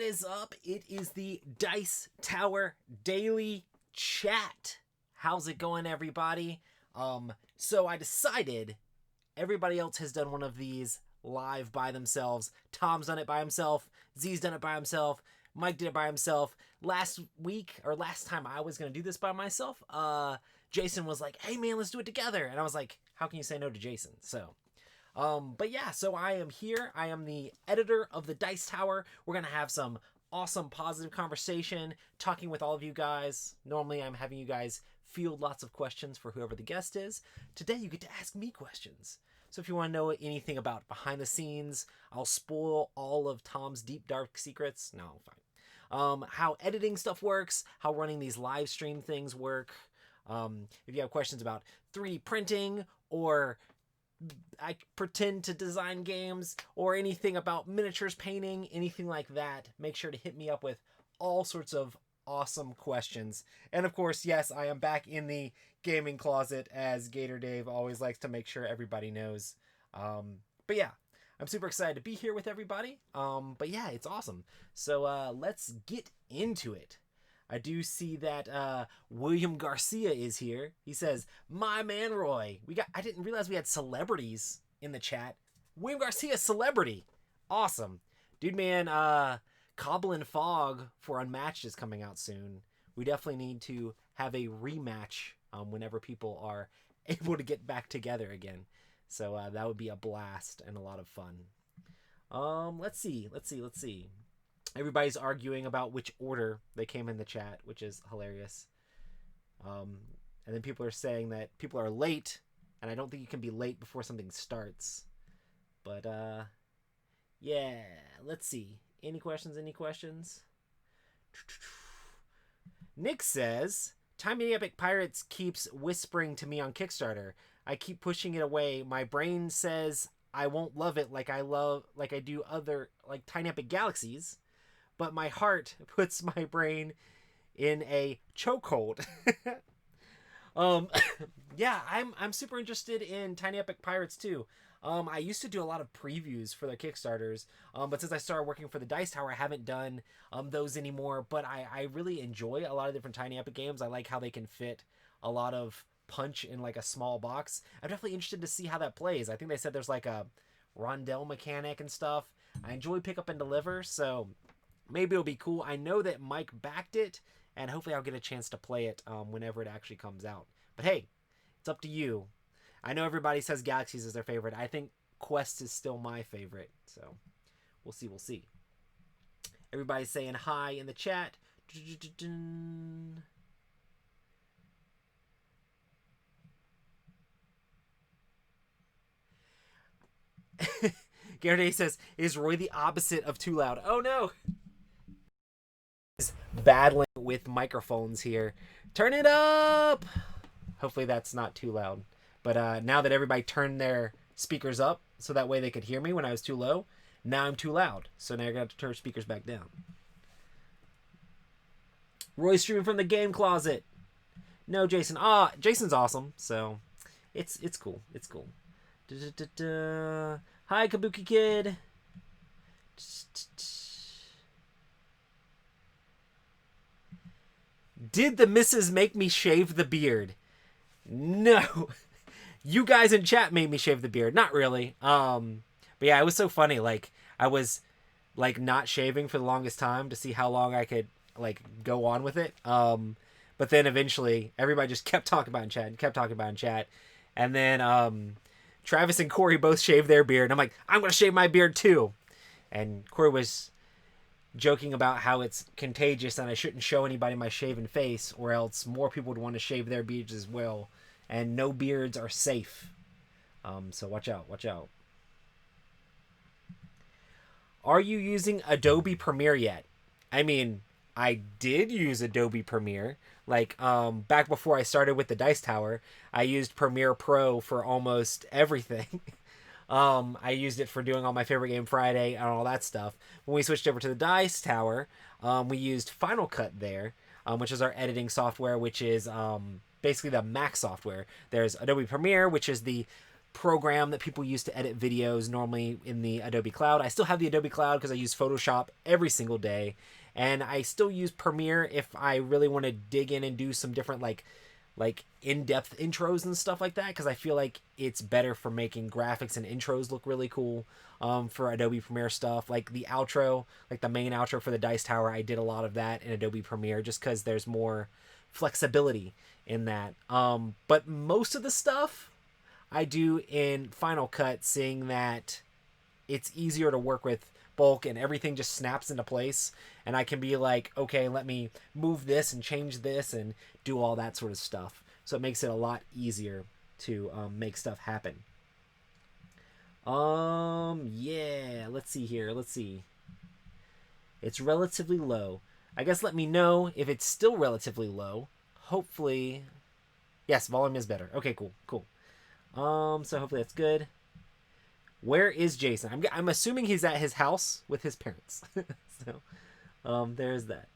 is up? It is the Dice Tower Daily Chat. How's it going, everybody? So I decided everybody else has done one of these live by themselves. Tom's done it by himself. Z's done it by himself. Mike did it by himself. Last time I was going to do this by myself, Jason was like, hey man, let's do it together. And I was like, how can you say no to Jason? So I am here. I am the editor of the Dice Tower. We're going to have some awesome positive conversation, talking with all of you guys. Normally I'm having you guys field lots of questions for whoever the guest is. Today you get to ask me questions. So if you want to know anything about behind the scenes, I'll spoil all of Tom's deep dark secrets. No, fine. How editing stuff works, how running these live stream things work. If you have questions about 3D printing, or I pretend to design games, or anything about miniatures painting, anything like that, make sure to hit me up with all sorts of awesome questions. And of course, yes, I am back in the gaming closet, as Gator Dave always likes to make sure everybody knows. But yeah, I'm super excited to be here with everybody. But yeah, it's awesome. So let's get into it. I do see that William Garcia is here. He says, my man Roy. I didn't realize we had celebrities in the chat. William Garcia, celebrity. Awesome. Dude, man, Cobble and Fog for Unmatched is coming out soon. We definitely need to have a rematch whenever people are able to get back together again. So that would be a blast and a lot of fun. Let's see. Everybody's arguing about which order they came in the chat, which is hilarious. And then people are saying that people are late, and I don't think you can be late before something starts. But, yeah, let's see. Any questions? Nick says, Tiny Epic Pirates keeps whispering to me on Kickstarter. I keep pushing it away. My brain says I won't love it like I do other, like Tiny Epic Galaxies. But my heart puts my brain in a chokehold. Yeah, I'm super interested in Tiny Epic Pirates too. I used to do a lot of previews for their Kickstarters, but since I started working for the Dice Tower, I haven't done those anymore. But I really enjoy a lot of different Tiny Epic games. I like how they can fit a lot of punch in like a small box. I'm definitely interested to see how that plays. I think they said there's like a rondelle mechanic and stuff. I enjoy pick up and deliver, so maybe it'll be cool. I know that Mike backed it, and hopefully I'll get a chance to play it whenever it actually comes out. But hey, it's up to you. I know everybody says Galaxies is their favorite. I think Quest is still my favorite. So we'll see. Everybody's saying hi in the chat. Cannaday says, is Roy the opposite of too loud? Oh no! Battling with microphones here. Turn it up! Hopefully that's not too loud. But now that everybody turned their speakers up so that way they could hear me when I was too low, now I'm too loud. So now you're going to have to turn speakers back down. Roy's streaming from the game closet. No, Jason. Jason's awesome. So it's cool. It's cool. Hi, Kabuki Kid. Did the missus make me shave the beard? No. You guys in chat made me shave the beard. Not really. But yeah, it was so funny. Like, I was like not shaving for the longest time to see how long I could like go on with it. But then eventually everybody just kept talking about it in chat. And then Travis and Corey both shaved their beard. And I'm like, I'm going to shave my beard too. And Corey was joking about how it's contagious and I shouldn't show anybody my shaven face, or else more people would want to shave their beards as well. And no beards are safe. So watch out. Are you using Adobe Premiere yet? I mean, I did use Adobe Premiere. Like, back before I started with the Dice Tower, I used Premiere Pro for almost everything. I used it for doing all my favorite game Friday and all that stuff. When we switched over to the Dice Tower, we used Final Cut there, which is our editing software, which is basically the Mac software. There's Adobe Premiere, which is the program that people use to edit videos normally in the Adobe Cloud. I still have the Adobe Cloud because I use Photoshop every single day, and I still use Premiere if I really want to dig in and do some different like in-depth intros and stuff like that, because I feel like it's better for making graphics and intros look really cool for Adobe Premiere stuff. Like the outro, like the main outro for the Dice Tower, I did a lot of that in Adobe Premiere just because there's more flexibility in that. But most of the stuff I do in Final Cut, seeing that it's easier to work with bulk and everything just snaps into place, and I can be like, okay, let me move this and change this and do all that sort of stuff. So it makes it a lot easier to make stuff happen. Yeah, let's see here. Let's see. It's relatively low. I guess let me know if it's still relatively low. Hopefully, yes, volume is better. Okay, cool. So hopefully that's good. Where is Jason? I'm assuming he's at his house with his parents. So, there's that.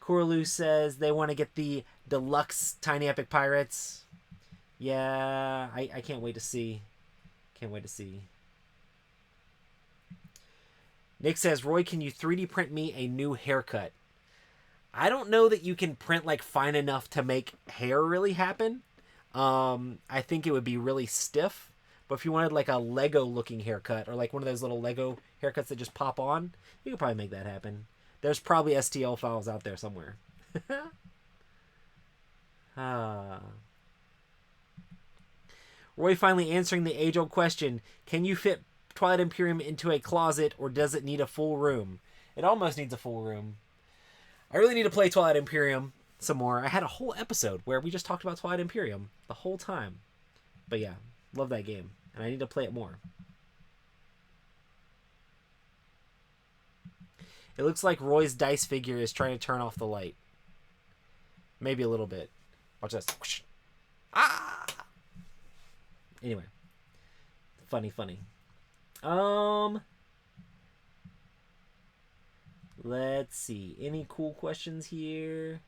Corlu says they want to get the deluxe Tiny Epic Pirates. Yeah, I can't wait to see. Can't wait to see. Nick says, Roy, can you 3D print me a new haircut? I don't know that you can print like fine enough to make hair really happen. I think it would be really stiff. But if you wanted like a Lego looking haircut, or like one of those little Lego haircuts that just pop on, you could probably make that happen. There's probably STL files out there somewhere. Roy finally answering the age-old question, can you fit Twilight Imperium into a closet, or does it need a full room? It almost needs a full room. I really need to play Twilight Imperium some more. I had a whole episode where we just talked about Twilight Imperium the whole time. But yeah, love that game, and I need to play it more. It looks like Roy's dice figure is trying to turn off the light. Maybe a little bit. Watch this. Ah! Anyway. Funny. Let's see. Any cool questions here?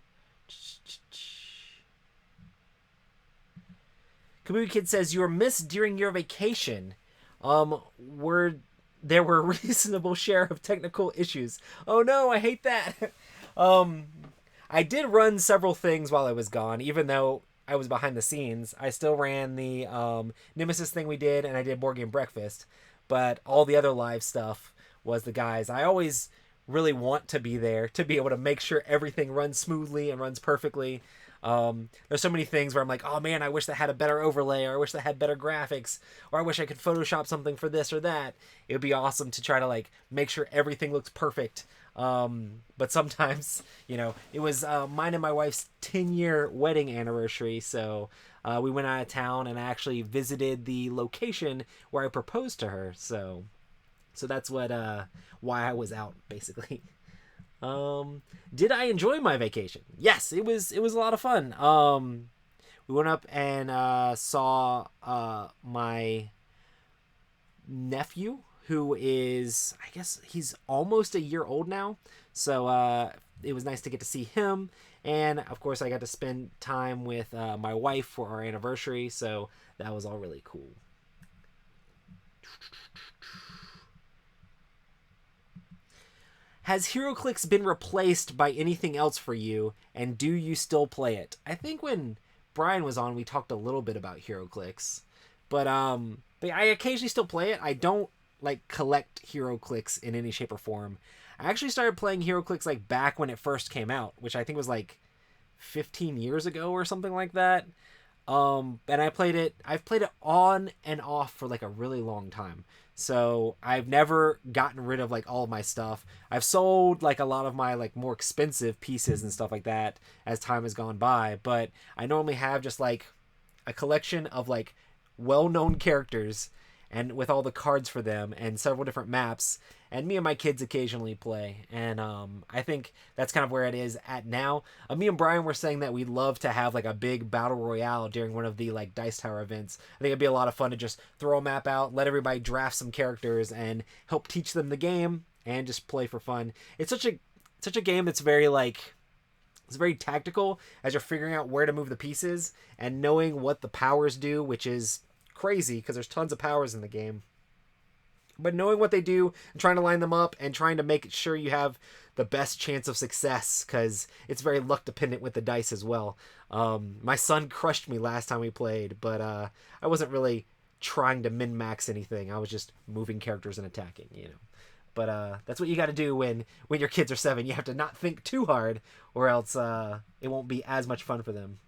Kabuki Kid says, you were missed during your vacation. There were a reasonable share of technical issues. Oh no, I hate that. I did run several things while I was gone, even though I was behind the scenes. I still ran the Nemesis thing we did, and I did Board Game Breakfast. But all the other live stuff was the guys. I always really want to be there to be able to make sure everything runs smoothly and runs perfectly. There's so many things where I'm like, oh man, I wish that had a better overlay, or I wish that had better graphics, or I wish I could Photoshop something for this or that. It would be awesome to try to like make sure everything looks perfect. But sometimes, it was mine and my wife's 10-year wedding anniversary, so we went out of town, and I actually visited the location where I proposed to her. So that's why I was out, basically. Did I enjoy my vacation? Yes, it was a lot of fun. We went up and saw my nephew, who is, I guess he's almost a year old now. So it was nice to get to see him. And of course I got to spend time with my wife for our anniversary. So that was all really cool. Has HeroClix been replaced by anything else for you, and do you still play it? I think when Brian was on, we talked a little bit about HeroClix, but I occasionally still play it. I don't like collect HeroClix in any shape or form. I actually started playing HeroClix like back when it first came out, which I think was like 15 years ago or something like that. And I've played it on and off for like a really long time. So I've never gotten rid of like all of my stuff. I've sold like a lot of my like more expensive pieces and stuff like that as time has gone by, but I normally have just like a collection of like well-known characters and with all the cards for them and several different maps, and me and my kids occasionally play. And I think that's kind of where it is at now. Me and Brian were saying that we'd love to have like a big battle royale during one of the like Dice Tower events. I think it'd be a lot of fun to just throw a map out, let everybody draft some characters, and help teach them the game and just play for fun. It's such a game that's very like It's very tactical as you're figuring out where to move the pieces and knowing what the powers do, which is crazy because there's tons of powers in the game. But knowing what they do and trying to line them up and trying to make sure you have the best chance of success, because it's very luck dependent with the dice as well. My son crushed me last time we played, but I wasn't really trying to min-max anything. I was just moving characters and attacking, you know. But that's what you got to do when your kids are 7. You have to not think too hard, or else it won't be as much fun for them.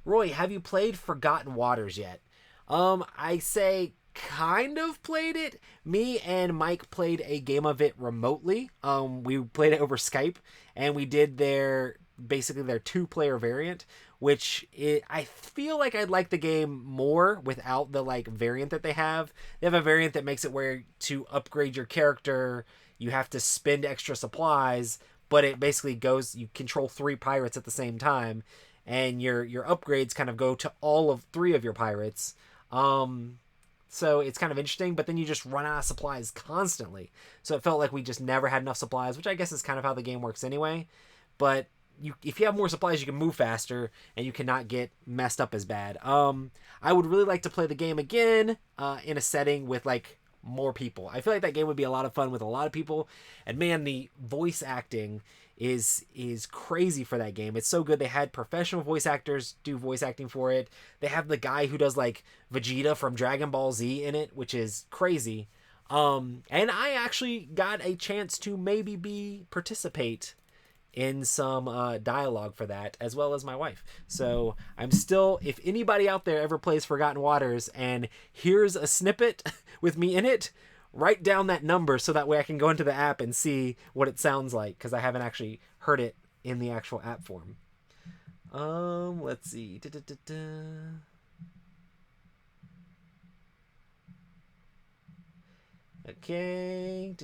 Roy, have you played Forgotten Waters yet? I say kind of played it. Me and Mike played a game of it remotely. We played it over Skype, and we did basically their 2-player variant, which I feel like I'd like the game more without the like variant that they have. They have a variant that makes it where to upgrade your character, you have to spend extra supplies, but it basically goes, you control 3 pirates at the same time, and your upgrades kind of go to all of 3 of your pirates. So it's kind of interesting, but then you just run out of supplies constantly. So it felt like we just never had enough supplies, which I guess is kind of how the game works anyway. But if you have more supplies, you can move faster, and you cannot get messed up as bad. I would really like to play the game again in a setting with like more people. I feel like that game would be a lot of fun with a lot of people. And man, the voice acting is crazy for that game. It's so good. They had professional voice actors do voice acting for it. They have the guy who does like Vegeta from Dragon Ball Z in it, which is crazy. And I actually got a chance to maybe participate in some dialogue for that, as well as my wife. So I'm still, if anybody out there ever plays Forgotten Waters and here's a snippet with me in it, write down that number so that way I can go into the app and see what it sounds like, because I haven't actually heard it in the actual app form. Let's see. Okay.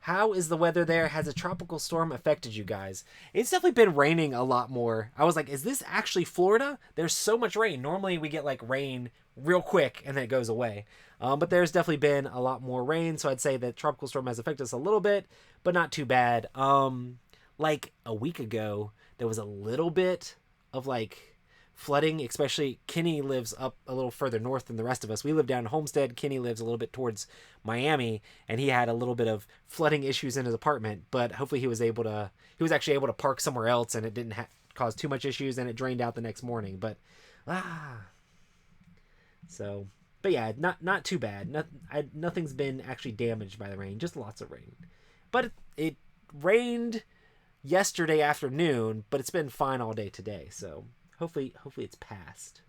How is the weather there? Has a tropical storm affected you guys? It's definitely been raining a lot more. I was like, is this actually Florida? There's so much rain. Normally we get like rain real quick and then it goes away. But there's definitely been a lot more rain. So I'd say that tropical storm has affected us a little bit, but not too bad. Like a week ago, there was a little bit of like flooding, especially Kenny lives up a little further north than the rest of us. We live down in Homestead. Kenny lives a little bit towards Miami, and he had a little bit of flooding issues in his apartment, but hopefully he was actually able to park somewhere else, and it didn't cause too much issues, and it drained out the next morning. But but yeah, not too bad. Nothing's been actually damaged by the rain, just lots of rain. But it rained yesterday afternoon, but it's been fine all day today, so hopefully it's passed.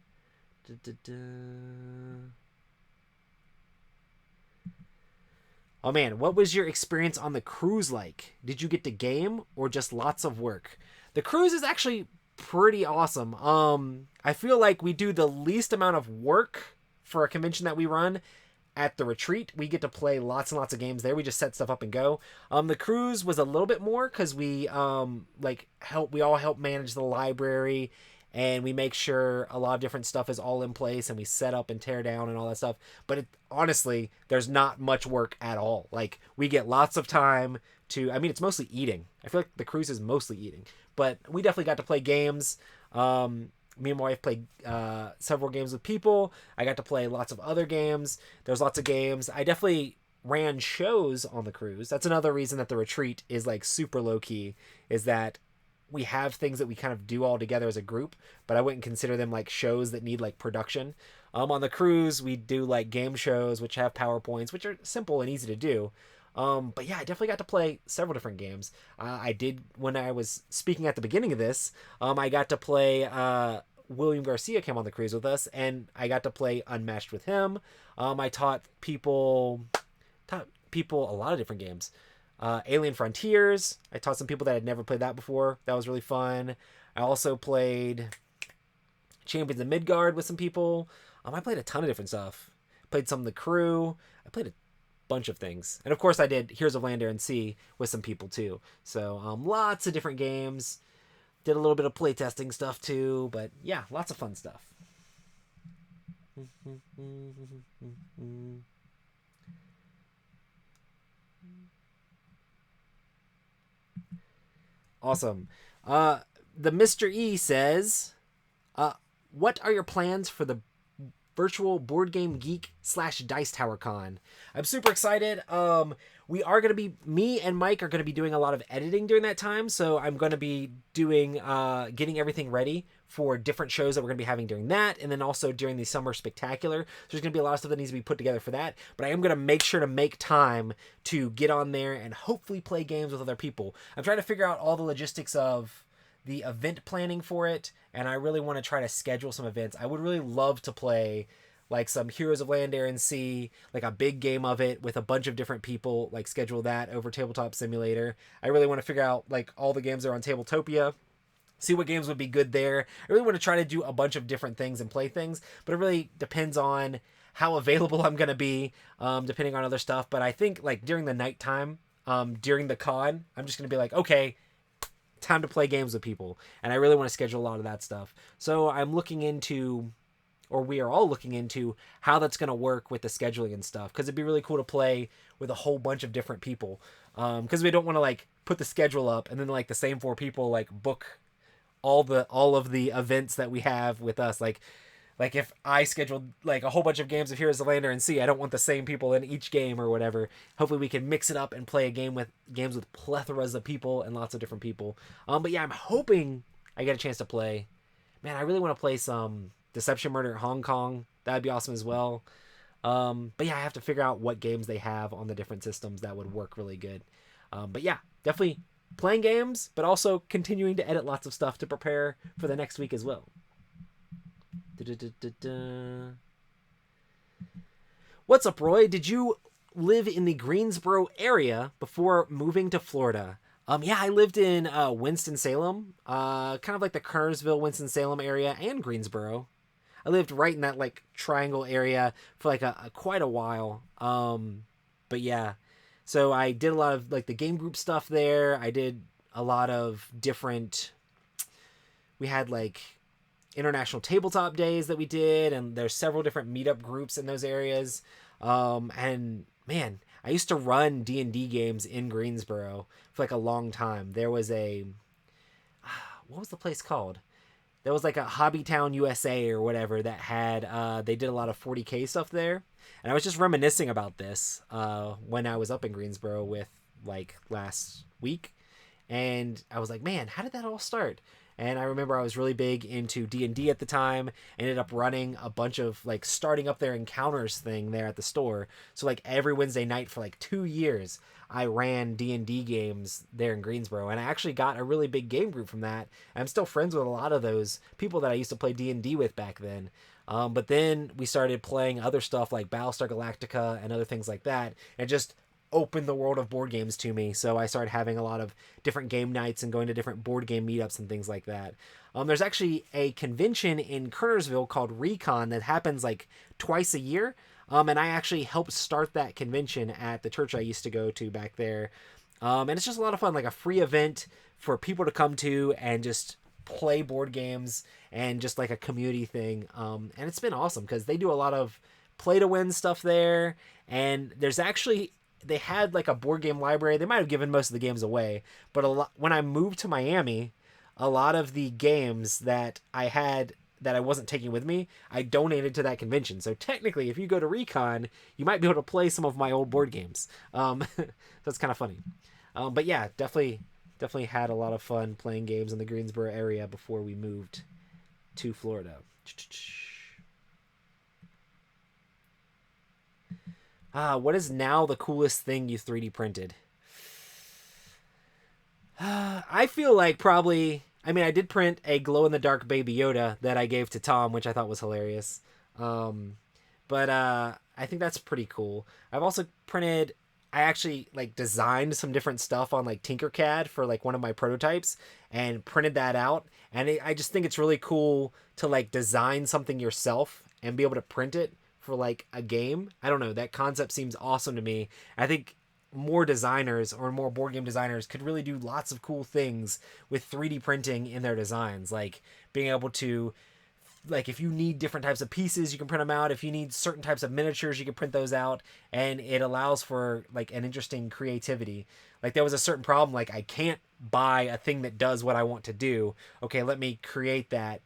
Oh man, what was your experience on the cruise like? Did you get to game or just lots of work? The cruise is actually pretty awesome. I feel like we do the least amount of work for a convention that we run at the retreat. We get to play lots and lots of games there. We just set stuff up and go. The cruise was a little bit more because we we all help manage the library, and we make sure a lot of different stuff is all in place, and we set up and tear down and all that stuff. But honestly, there's not much work at all. Like, we get lots of time to, I mean, it's mostly eating. I feel like the cruise is mostly eating, but we definitely got to play games. Me and my wife played several games with people. I got to play lots of other games. There's lots of games. I definitely ran shows on the cruise. That's another reason that the retreat is like super low key, is that we have things that we kind of do all together as a group, but I wouldn't consider them like shows that need like production. On the cruise, we do like game shows, which have PowerPoints, which are simple and easy to do. But yeah, I definitely got to play several different games. I did, when I was speaking at the beginning of this, I got to play, William Garcia came on the cruise with us, and I got to play Unmatched with him. I taught people a lot of different games. Alien Frontiers. I taught some people that had never played that before. That was really fun. I also played Champions of Midgard with some people. I played a ton of different stuff. Played some of the crew. I played a bunch of things. And of course I did Heroes of Land, Air, and Sea with some people too. So lots of different games. Did a little bit of playtesting stuff too, but yeah, lots of fun stuff. Awesome. The Mr. E says, what are your plans for the virtual Board Game Geek / Dice Tower Con? I'm super excited. Me and Mike are going to be doing a lot of editing during that time. So I'm going to be doing, getting everything ready for different shows that we're going to be having during that. And then also during the Summer Spectacular. So there's going to be a lot of stuff that needs to be put together for that. But I am going to make sure to make time to get on there and hopefully play games with other people. I'm trying to figure out all the logistics of the event planning for it. And I really want to try to schedule some events. I would really love to play like some Heroes of Land, Air, and Sea, like a big game of it with a bunch of different people, like schedule that over Tabletop Simulator. I really want to figure out like all the games that are on Tabletopia, see what games would be good there. I really want to try to do a bunch of different things and play things, but it really depends on how available I'm going to be, depending on other stuff. But I think like during the nighttime, during the con, I'm just going to be like, okay, time to play games with people. And I really want to schedule a lot of that stuff. So I'm looking into, or we are all looking into, how that's going to work with the scheduling and stuff. Because it'd be really cool to play with a whole bunch of different people. Because we don't want to like put the schedule up and then like the same 4 people like book all of the events that we have with us. Like if I scheduled like a whole bunch of games of Heroes of Land, Air, and Sea, I don't want the same people in each game or whatever. Hopefully we can mix it up and play games with plethoras of people and lots of different people. But yeah, I'm hoping I get a chance to play. Man, I really want to play some Deception Murder in Hong Kong. That'd be awesome as well. But yeah, I have to figure out what games they have on the different systems that would work really good. But yeah, definitely playing games, but also continuing to edit lots of stuff to prepare for the next week as well. What's up, Roy? Did you live in the Greensboro area before moving to Florida? Yeah, I lived in Winston-Salem, kind of like the Kernersville, Winston-Salem area, and Greensboro. I lived right in that like triangle area for like quite a while. But yeah, so I did a lot of like the game group stuff there. I did a lot of different. We had like international tabletop days that we did, and there's several different meetup groups in those areas. And man, I used to run D&D games in Greensboro for like a long time. There was what was the place called? There was like a Hobbytown USA or whatever that had, they did a lot of 40K stuff there. And I was just reminiscing about this when I was up in Greensboro with like last week. And I was like, man, how did that all start? And I remember I was really big into D&D at the time. Ended up running a bunch of like starting up their encounters thing there at the store. So like every Wednesday night for like 2 years, I ran D&D games there in Greensboro. And I actually got a really big game group from that. I'm still friends with a lot of those people that I used to play D&D with back then. But then we started playing other stuff like Battlestar Galactica and other things like that. And just opened the world of board games to me. So I started having a lot of different game nights and going to different board game meetups and things like that. There's actually a convention in Kernersville called Recon that happens like twice a year. And I actually helped start that convention at the church I used to go to back there. And it's just a lot of fun, like a free event for people to come to and just play board games and just like a community thing. And it's been awesome because they do a lot of play to win stuff there. And there's actually, they had like a board game library. They might have given most of the games away, but when I moved to Miami, a lot of the games that I had that I wasn't taking with me, I donated to that convention. So technically, if you go to Recon, you might be able to play some of my old board games. That's kind of funny. But yeah, definitely had a lot of fun playing games in the Greensboro area before we moved to Florida. What is now the coolest thing you 3D printed? I feel like probably, I mean, I did print a glow-in-the-dark Baby Yoda that I gave to Tom, which I thought was hilarious. But I think that's pretty cool. I've also printed, I actually like designed some different stuff on like Tinkercad for like one of my prototypes and printed that out. And I just think it's really cool to like design something yourself and be able to print it for like a game. I don't know. That concept seems awesome to me. I think more designers or more board game designers could really do lots of cool things with 3D printing in their designs, like being able to, like, if you need different types of pieces, you can print them out. If you need certain types of miniatures, you can print those out, and it allows for like an interesting creativity. Like there was a certain problem, like I can't buy a thing that does what I want to do. Okay, let me create that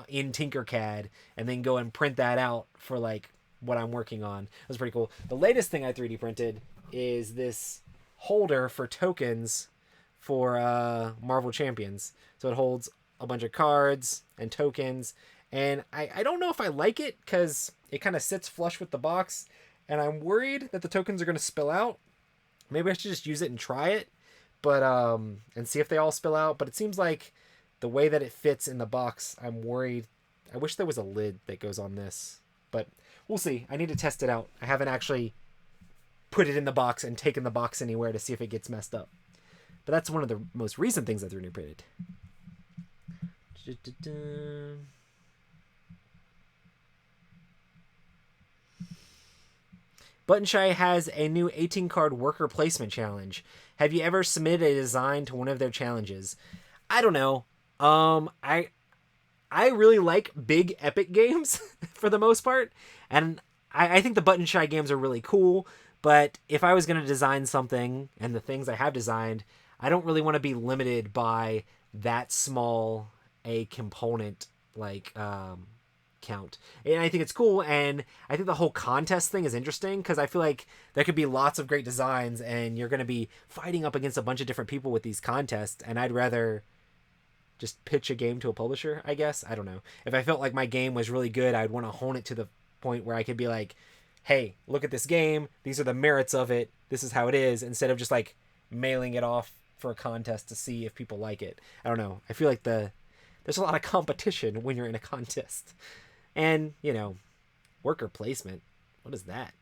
in Tinkercad and then go and print that out for like what I'm working on. It was pretty cool. The latest thing I 3D printed is this holder for tokens for Marvel Champions. So it holds a bunch of cards and tokens, and I don't know if I like it because it kind of sits flush with the box, and I'm worried that the tokens are going to spill out. Maybe I should just use it and try it, but and see if they all spill out. But it seems like the way that it fits in the box, I'm worried. I wish there was a lid that goes on this, but we'll see. I need to test it out. I haven't actually put it in the box and taken the box anywhere to see if it gets messed up. But that's one of the most recent things I 3D printed. Button Shy has a new 18 card worker placement challenge. Have you ever submitted a design to one of their challenges? I don't know. I really like big epic games for the most part, and I think the Button Shy games are really cool. But if I was going to design something, and the things I have designed, I don't really want to be limited by that small a component like count. And I think it's cool, and I think the whole contest thing is interesting because I feel like there could be lots of great designs, and you're going to be fighting up against a bunch of different people with these contests, and I'd rather just pitch a game to a publisher, I guess. I don't know. If I felt like my game was really good, I'd want to hone it to the point where I could be like, hey, look at this game. These are the merits of it. This is how it is, instead of just like mailing it off for a contest to see if people like it. I don't know. I feel like there's a lot of competition when you're in a contest. And, you know, worker placement. What is that?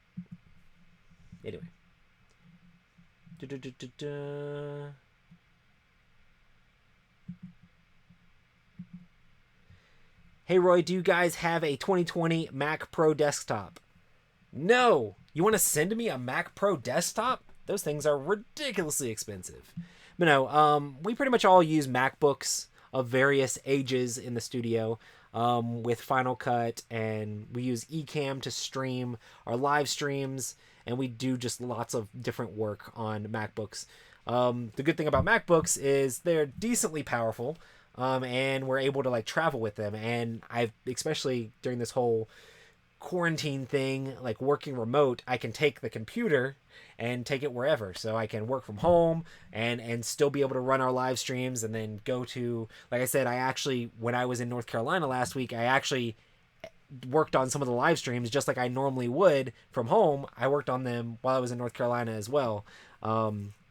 Anyway. Hey, Roy, do you guys have a 2020 Mac Pro desktop? No! You want to send me a Mac Pro desktop? Those things are ridiculously expensive. But no, we pretty much all use MacBooks of various ages in the studio with Final Cut, and we use Ecamm to stream our live streams, and we do just lots of different work on MacBooks. The good thing about MacBooks is they're decently powerful, and we're able to like travel with them, and I've, especially during this whole quarantine thing, like working remote, I can take the computer and take it wherever, so I can work from home and still be able to run our live streams, and then go to, like I said, I actually, when I was in North Carolina last week, I actually worked on some of the live streams just like I normally would from home. I worked on them while I was in North Carolina as well,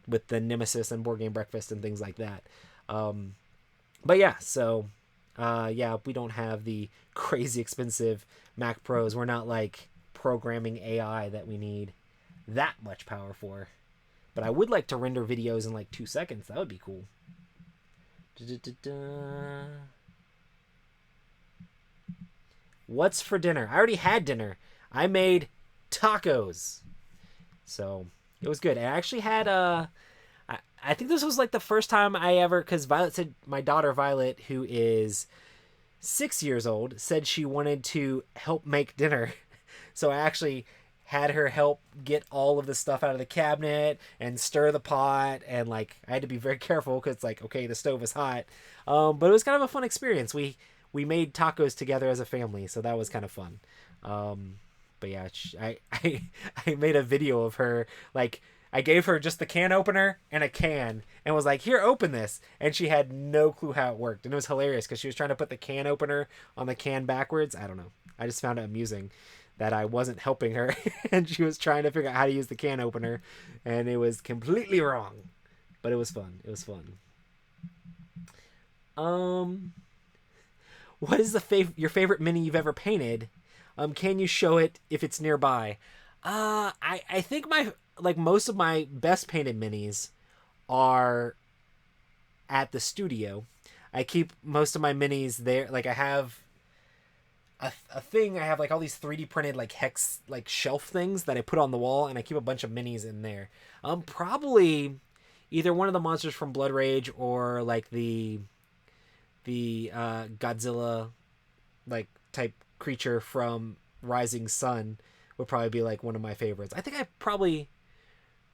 with the Nemesis and Board Game Breakfast and things like that. But yeah, so yeah, we don't have the crazy expensive Mac Pros. We're not like programming AI that we need that much power for. But I would like to render videos in like 2 seconds. That would be cool. What's for dinner? I already had dinner. I made tacos. So it was good. I actually had I think this was like the first time I ever, because Violet said, my daughter Violet, who is 6 years old, said she wanted to help make dinner. So I actually had her help get all of the stuff out of the cabinet and stir the pot, and like I had to be very careful because it's like, okay, the stove is hot. But it was kind of a fun experience. We made tacos together as a family, so that was kind of fun. But yeah, I made a video of her, like, I gave her just the can opener and a can and was like, here, open this. And she had no clue how it worked. And it was hilarious because she was trying to put the can opener on the can backwards. I don't know. I just found it amusing that I wasn't helping her and she was trying to figure out how to use the can opener, and it was completely wrong. But it was fun. It was fun. What is your favorite mini you've ever painted? Can you show it if it's nearby? I think most of my best painted minis are at the studio. I keep most of my minis there. Like I have a thing. I have like all these 3D printed like hex like shelf things that I put on the wall, and I keep a bunch of minis in there. Probably either one of the monsters from Blood Rage or like the Godzilla like type creature from Rising Sun would probably be like one of my favorites. I think I probably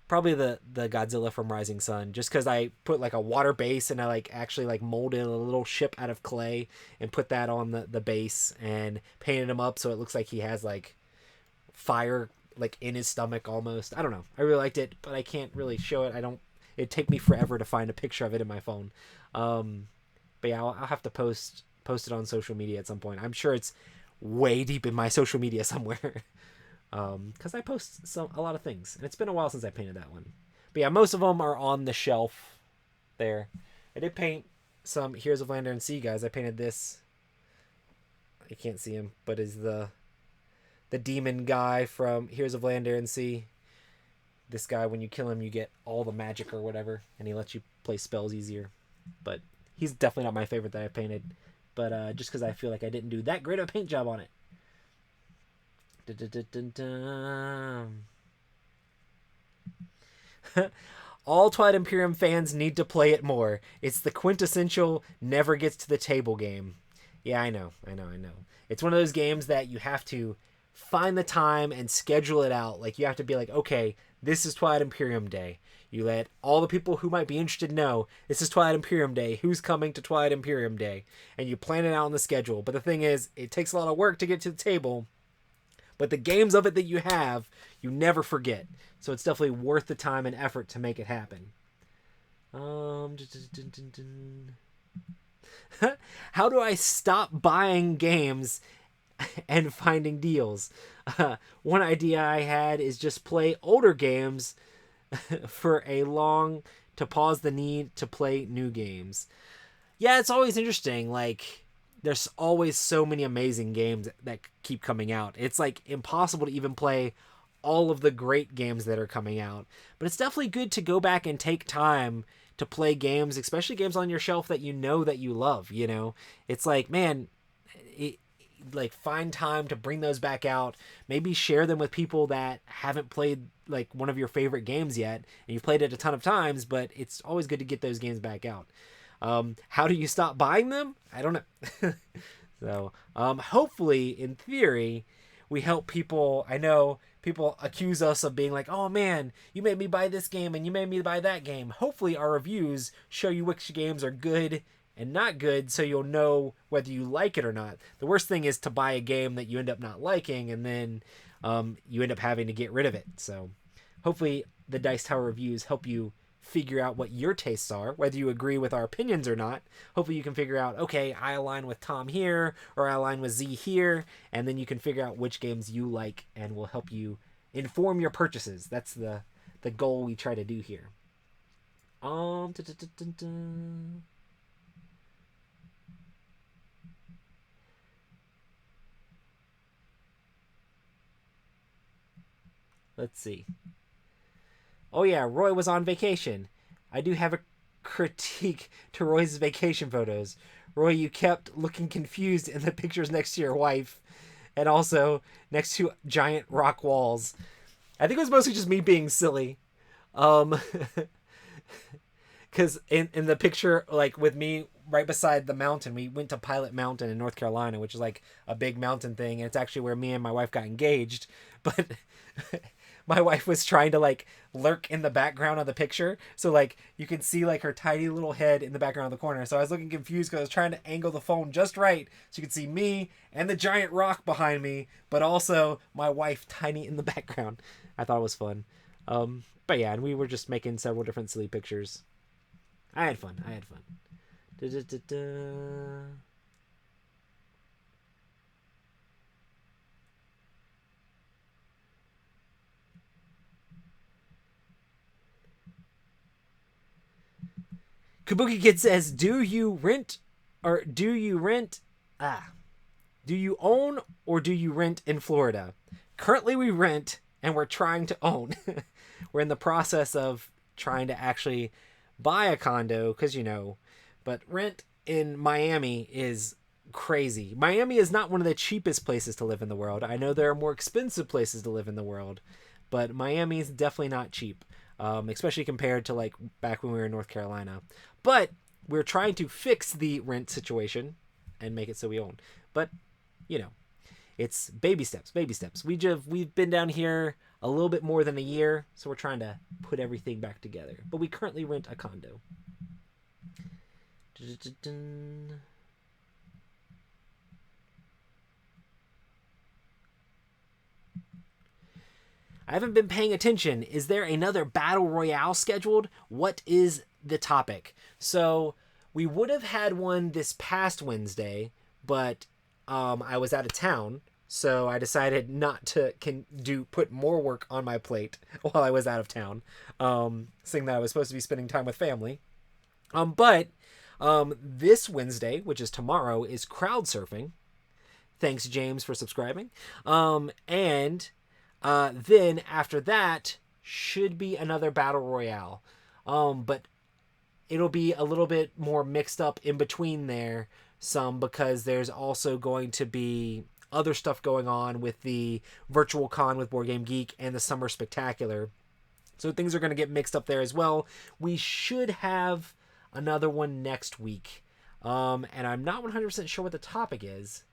the Godzilla from Rising Sun, just because I put like a water base and I like actually like molded a little ship out of clay and put that on the base and painted him up so it looks like he has like fire like in his stomach almost. I don't know. I really liked it, but I can't really show it. It'd take me forever to find a picture of it in my phone. But yeah, I'll have to post it on social media at some point. I'm sure it's way deep in my social media somewhere. Because I post a lot of things, and it's been a while since I painted that one. But yeah, most of them are on the shelf there. I did paint some Heroes of Lander and Sea guys. I painted this. You can't see him, but is the demon guy from Heroes of Lander and Sea. This guy, when you kill him, you get all the magic or whatever, and he lets you play spells easier. But he's definitely not my favorite that I painted. But just because I feel like I didn't do that great of a paint job on it. All Twilight Imperium fans need to play it more. It's the quintessential never gets to the table game. Yeah, I know. It's one of those games that you have to find the time and schedule it out. Like, you have to be like, okay, this is Twilight Imperium Day. You let all the people who might be interested know, this is Twilight Imperium Day. Who's coming to Twilight Imperium Day? And you plan it out on the schedule. But the thing is, it takes a lot of work to get to the table. But the games of it that you have, you never forget. So it's definitely worth the time and effort to make it happen. How do I stop buying games and finding deals? One idea I had is just play older games for a long to pause the need to play new games. Yeah, it's always interesting. Like, there's always so many amazing games that keep coming out. It's like impossible to even play all of the great games that are coming out. But it's definitely good to go back and take time to play games, especially games on your shelf that you know that you love, you know? It's like, man, like find time to bring those back out. Maybe share them with people that haven't played like one of your favorite games yet, and you've played it a ton of times, but it's always good to get those games back out. How do you stop buying them? I don't know. So, hopefully, in theory, we help people. I know people accuse us of being like, oh man, you made me buy this game and you made me buy that game. Hopefully, our reviews show you which games are good and not good, so you'll know whether you like it or not. The worst thing is to buy a game that you end up not liking, and then you end up having to get rid of it. So, hopefully, the Dice Tower reviews help you figure out what your tastes are, whether you agree with our opinions or not. Hopefully you can figure out, okay, I align with Tom here, or I align with Z here, and then you can figure out which games you like and will help you inform your purchases. That's the goal we try to do here. Let's see. Oh yeah, Roy was on vacation. I do have a critique to Roy's vacation photos. Roy, you kept looking confused in the pictures next to your wife, and also next to giant rock walls. I think it was mostly just me being silly. Because in the picture, like with me right beside the mountain, we went to Pilot Mountain in North Carolina, which is like a big mountain thing, and it's actually where me and my wife got engaged. But my wife was trying to like lurk in the background of the picture, so like you could see like her tiny little head in the background of the corner. So I was looking confused because I was trying to angle the phone just right so you could see me and the giant rock behind me, but also my wife tiny in the background. I thought it was fun. But yeah, and we were just making several different silly pictures. I had fun. Kabuki Kid says, do you own or do you rent in Florida? Currently we rent, and we're trying to own. We're in the process of trying to actually buy a condo, because but rent in Miami is crazy. Miami is not one of the cheapest places to live in the world. I know there are more expensive places to live in the world, but Miami is definitely not cheap, especially compared to like back when we were in North Carolina. But we're trying to fix the rent situation and make it so we own. But you know, it's baby steps, baby steps. We've been down here a little bit more than a year, so we're trying to put everything back together. But we currently rent a condo. I haven't been paying attention. Is there another battle royale scheduled? What is the topic? So we would have had one this past Wednesday, but I was out of town, so I decided not to put more work on my plate while I was out of town, seeing that I was supposed to be spending time with family. But this Wednesday, which is tomorrow, is crowd surfing. Thanks, James, for subscribing. And then after that should be another battle royale. But it'll be a little bit more mixed up in between there some, because there's also going to be other stuff going on with the virtual con with Board Game Geek and the Summer Spectacular. So things are going to get mixed up there as well. We should have another one next week. And I'm not 100% sure what the topic is.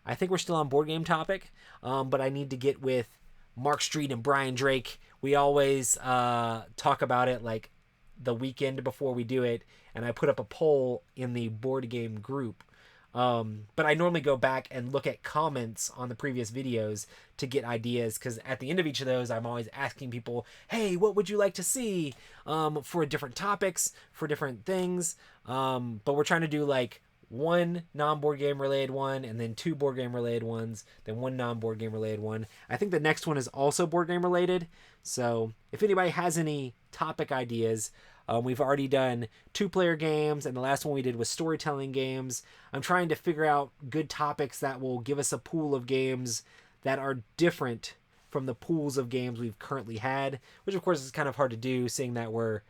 I think we're still on board game topic, but I need to get with Mark Street and Brian Drake. We always talk about it like the weekend before we do it, and I put up a poll in the board game group. But I normally go back and look at comments on the previous videos to get ideas, because at the end of each of those, I'm always asking people, hey, what would you like to see for different topics, for different things? But we're trying to do like one non-board game related one, and then two board game related ones, then one non-board game related one. I think the next one is also board game related. So if anybody has any topic ideas, we've already done 2-player games, and the last one we did was storytelling games. I'm trying to figure out good topics that will give us a pool of games that are different from the pools of games we've currently had, which of course is kind of hard to do, seeing that we're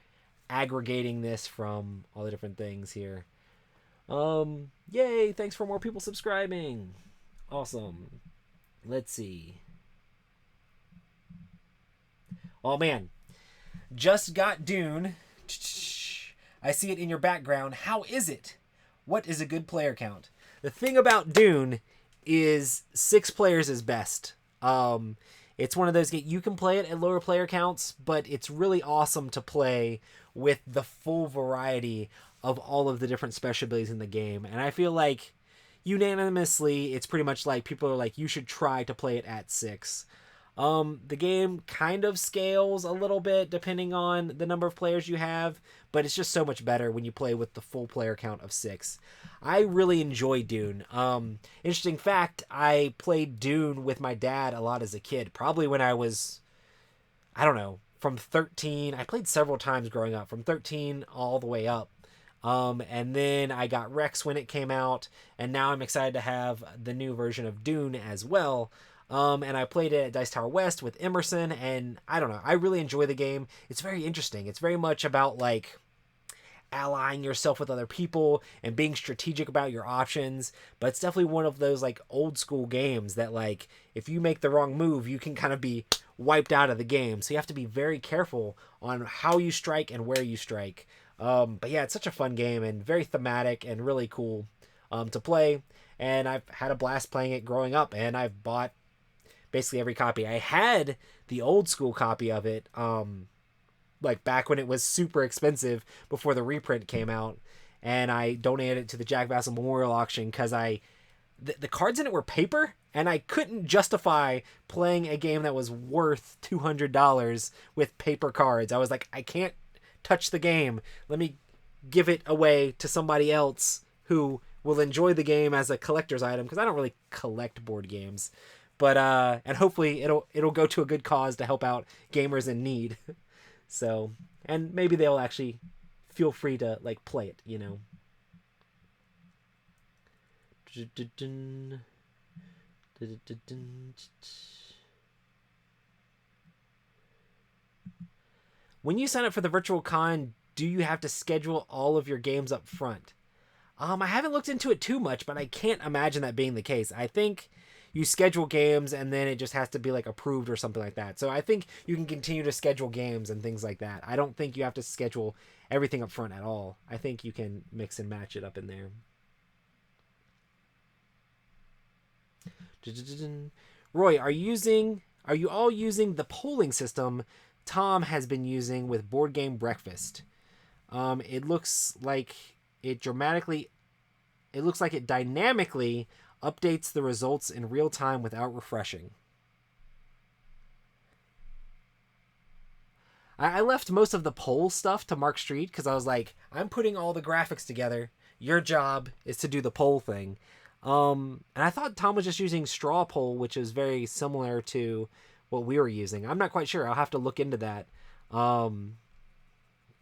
aggregating this from all the different things here. Yay, thanks for more people subscribing. Awesome. Let's see. Oh man, just got Dune. I see it in your background. How is it? What is a good player count? The thing about Dune is 6 players is best. It's one of those games, you can play it at lower player counts, but it's really awesome to play with the full variety of all of the different special abilities in the game. And I feel like unanimously, it's pretty much like people are like, you should try to play it at 6. The game kind of scales a little bit depending on the number of players you have, but it's just so much better when you play with the full player count of 6. I really enjoy Dune. Interesting fact, I played Dune with my dad a lot as a kid, probably when I was, I don't know, from 13. I played several times growing up, from 13 all the way up. And then I got Rex when it came out, and now I'm excited to have the new version of Dune as well. And I played it at Dice Tower West with Emerson, and I don't know, I really enjoy the game. It's very interesting. It's very much about like allying yourself with other people and being strategic about your options, but it's definitely one of those like old school games that like if you make the wrong move, you can kind of be wiped out of the game. So you have to be very careful on how you strike and where you strike. But yeah, it's such a fun game and very thematic and really cool to play. And I've had a blast playing it growing up, and I've bought basically every copy. I had the old school copy of it, like back when it was super expensive before the reprint came out, and I donated it to the Jack Vassal Memorial Auction because the cards in it were paper, and I couldn't justify playing a game that was worth $200 with paper cards. I was like, I can't touch the game. Let me give it away to somebody else who will enjoy the game as a collector's item, because I don't really collect board games. But and hopefully it'll go to a good cause to help out gamers in need. So, and maybe they'll actually feel free to like play it, you know. When you sign up for the virtual con, do you have to schedule all of your games up front? I haven't looked into it too much, but I can't imagine that being the case. I think you schedule games and then it just has to be like approved or something like that. So I think you can continue to schedule games and things like that. I don't think you have to schedule everything up front at all. I think you can mix and match it up in there. Roy, are you all using the polling system Tom has been using with Board Game Breakfast? It looks like it dynamically updates the results in real time without refreshing. I left most of the poll stuff to Mark Street because I was like, I'm putting all the graphics together. Your job is to do the poll thing. And I thought Tom was just using straw poll, which is very similar to what we were using. I'm not quite sure. I'll have to look into that. But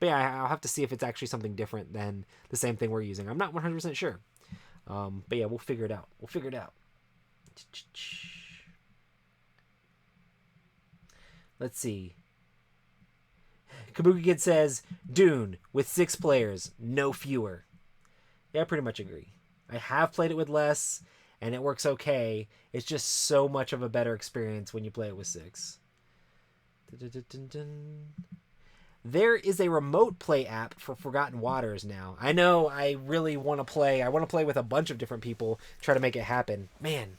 yeah, I'll have to see if it's actually something different than the same thing we're using. I'm not 100% sure. But yeah, we'll figure it out. Let's see. Kabuki Kid says, Dune with 6 players, no fewer. Yeah, I pretty much agree. I have played it with less, and it works okay. It's just so much of a better experience when you play it with 6. There is a remote play app for Forgotten Waters now. I know I really want to play. I want to play with a bunch of different people, try to make it happen. Man,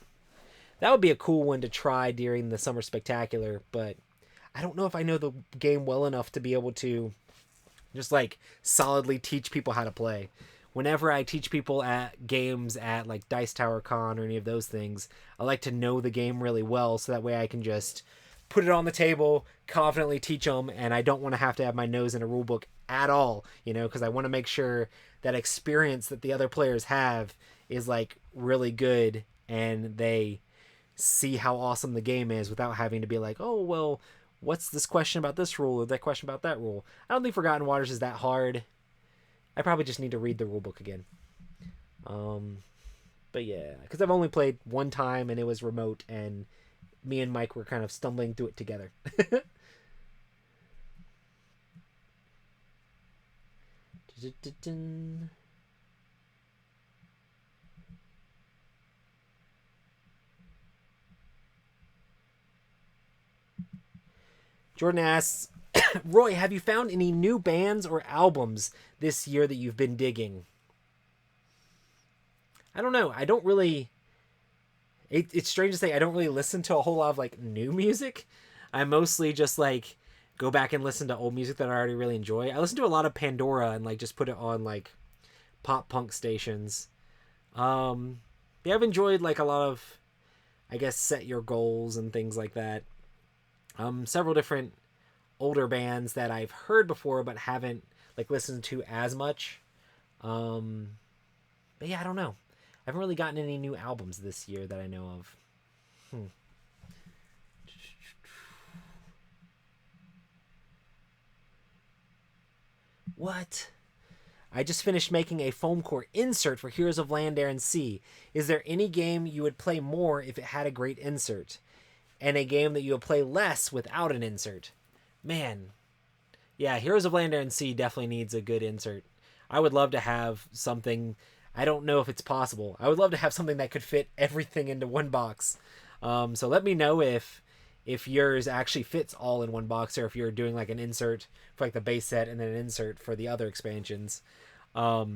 that would be a cool one to try during the Summer Spectacular, but I don't know if I know the game well enough to be able to just like solidly teach people how to play. Whenever I teach people at games at like Dice Tower Con or any of those things, I like to know the game really well so that way I can just put it on the table, confidently teach them, and I don't want to have my nose in a rule book at all, because I want to make sure that experience that the other players have is like really good and they see how awesome the game is without having to be like, oh, well, what's this question about this rule or that question about that rule? I don't think Forgotten Waters is that hard. I probably just need to read the rulebook again. But yeah, because I've only played one time and it was remote, and me and Mike were kind of stumbling through it together. Jordan asks, Roy, have you found any new bands or albums this year that you've been digging? I don't know. I don't really... It's strange to say I don't really listen to a whole lot of like new music. I mostly just like go back and listen to old music that I already really enjoy. I listen to a lot of Pandora and like just put it on like pop punk stations. Yeah, I've enjoyed like a lot of, I guess, Set Your Goals and things like that. Several different older bands that I've heard before but haven't like listened to as much. But yeah, I don't know. I haven't really gotten any new albums this year that I know of. What? I just finished making a foamcore insert for Heroes of Land, Air, and Sea. Is there any game you would play more if it had a great insert? And a game that you would play less without an insert? Man. Yeah, Heroes of Land, Air, and Sea definitely needs a good insert. I would love to have something... I don't know if it's possible. I would love to have something that could fit everything into one box. So let me know if yours actually fits all in one box, or if you're doing like an insert for like the base set and then an insert for the other expansions. But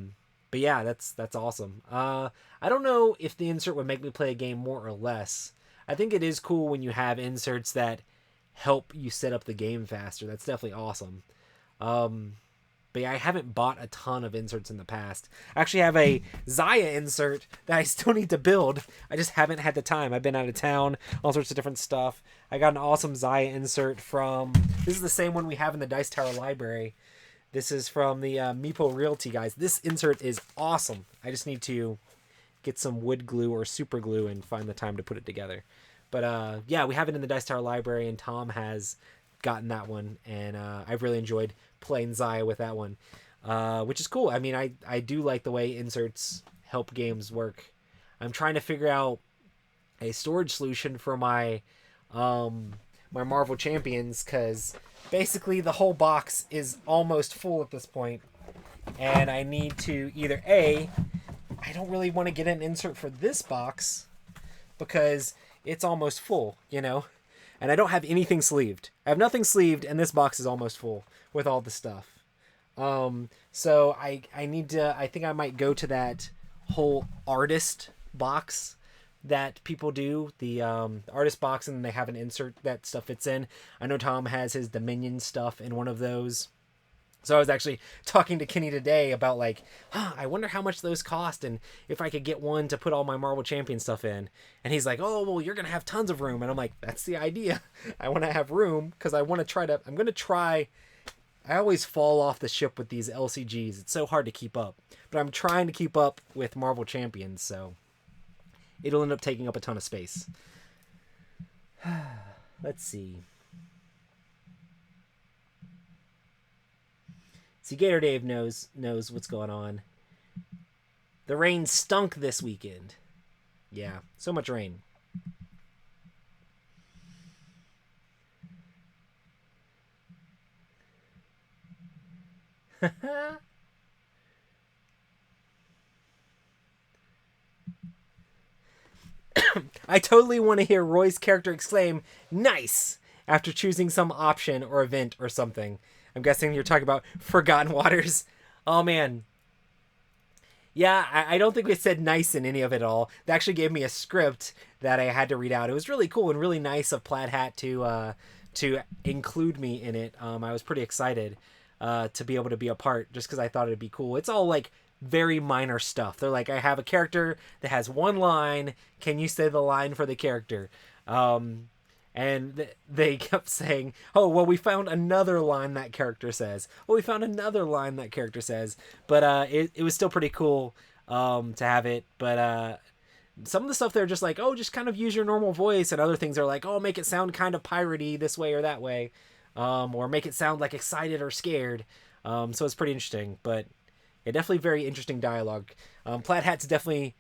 yeah, that's awesome. I don't know if the insert would make me play a game more or less. I think it is cool when you have inserts that help you set up the game faster. That's definitely awesome. But yeah, I haven't bought a ton of inserts in the past. I actually have a Zaya insert that I still need to build. I just haven't had the time. I've been out of town, all sorts of different stuff. I got an awesome Zaya insert from... This is the same one we have in the Dice Tower library. This is from the Meepo Realty guys. This insert is awesome. I just need to get some wood glue or super glue and find the time to put it together. But yeah, we have it in the Dice Tower library, and Tom has gotten that one, and I've really enjoyed playing Zaya with that one, which is cool. I mean, I do like the way inserts help games work. I'm trying to figure out a storage solution for my my Marvel Champions, because basically the whole box is almost full at this point, and I need to either A, I don't really want to get an insert for this box because it's almost full, you know? And I don't have anything sleeved. I have nothing sleeved, and this box is almost full with all the stuff. So I need to, I think I might go to that whole artist box that people do, the artist box, and they have an insert that stuff fits in. I know Tom has his Dominion stuff in one of those. So I was actually talking to Kenny today about like, I wonder how much those cost and if I could get one to put all my Marvel Champion stuff in. And he's like, oh, well, you're going to have tons of room. And I'm like, that's the idea. I want to have room because I'm going to try. I always fall off the ship with these LCGs. It's so hard to keep up. But I'm trying to keep up with Marvel Champions, so it'll end up taking up a ton of space. Let's see. See, Gator Dave knows what's going on. The rain stunk this weekend. Yeah, so much rain. I totally want to hear Roy's character exclaim, "Nice!" after choosing some option or event or something. I'm guessing you're talking about Forgotten Waters. Oh, man. Yeah, I don't think we said nice in any of it at all. They actually gave me a script that I had to read out. It was really cool and really nice of Plaid Hat to include me in it. I was pretty excited to be able to be a part just because I thought it'd be cool. It's all like very minor stuff. They're like, I have a character that has one line. Can you say the line for the character? And they kept saying, oh, well, we found another line that character says. Oh, we found another line that character says. But it was still pretty cool to have it. But some of the stuff they're just like, oh, just kind of use your normal voice. And other things are like, oh, make it sound kind of piratey this way or that way. Or make it sound like excited or scared. So it's pretty interesting. But yeah, definitely very interesting dialogue. Plaid Hat's definitely,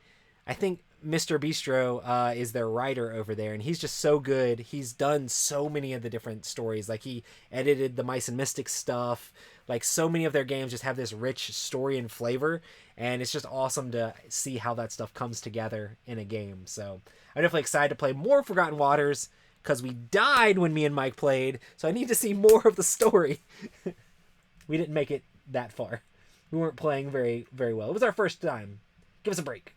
I think, Mr. Bistro is their writer over there, and he's just so good. He's done so many of the different stories. Like, he edited the Mice and Mystics stuff. Like, so many of their games just have this rich story and flavor, and it's just awesome to see how that stuff comes together in a game. So I'm definitely excited to play more Forgotten Waters, because we died when me and Mike played, so I need to see more of the story. We didn't make it that far. We weren't playing very, very well. It was our first time. Give us a break.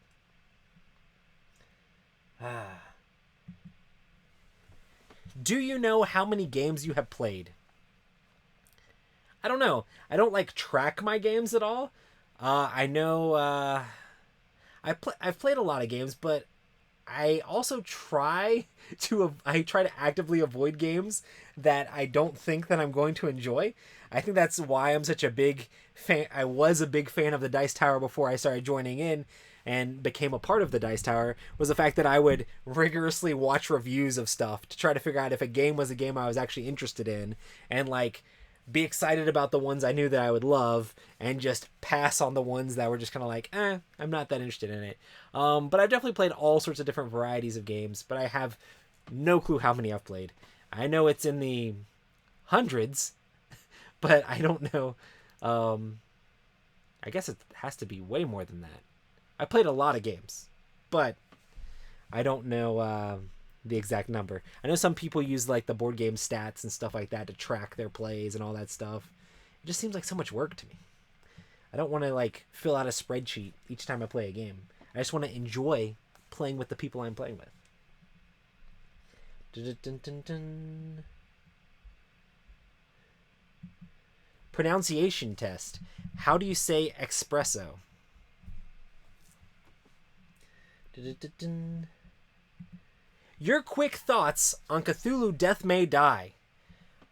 Do you know how many games you have played? I don't know. I don't like track my games at all. I know I've played a lot of games, but I also try to actively avoid games that I don't think that I'm going to enjoy. I think that's why I'm such a big fan. I was a big fan of the Dice Tower before I started joining in and became a part of the Dice Tower, was the fact that I would rigorously watch reviews of stuff to try to figure out if a game was a game I was actually interested in, and like be excited about the ones I knew that I would love and just pass on the ones that were just kind of like, I'm not that interested in it. But I've definitely played all sorts of different varieties of games, but I have no clue how many I've played. I know it's in the hundreds, but I don't know. I guess it has to be way more than that. I played a lot of games, but I don't know the exact number. I know some people use like the board game stats and stuff like that to track their plays and all that stuff. It just seems like so much work to me. I don't want to like fill out a spreadsheet each time I play a game. I just want to enjoy playing with the people I'm playing with. Dun-dun-dun-dun-dun. Pronunciation test. How do you say espresso? Dun-dun-dun-dun. Your quick thoughts on Cthulhu Death May Die.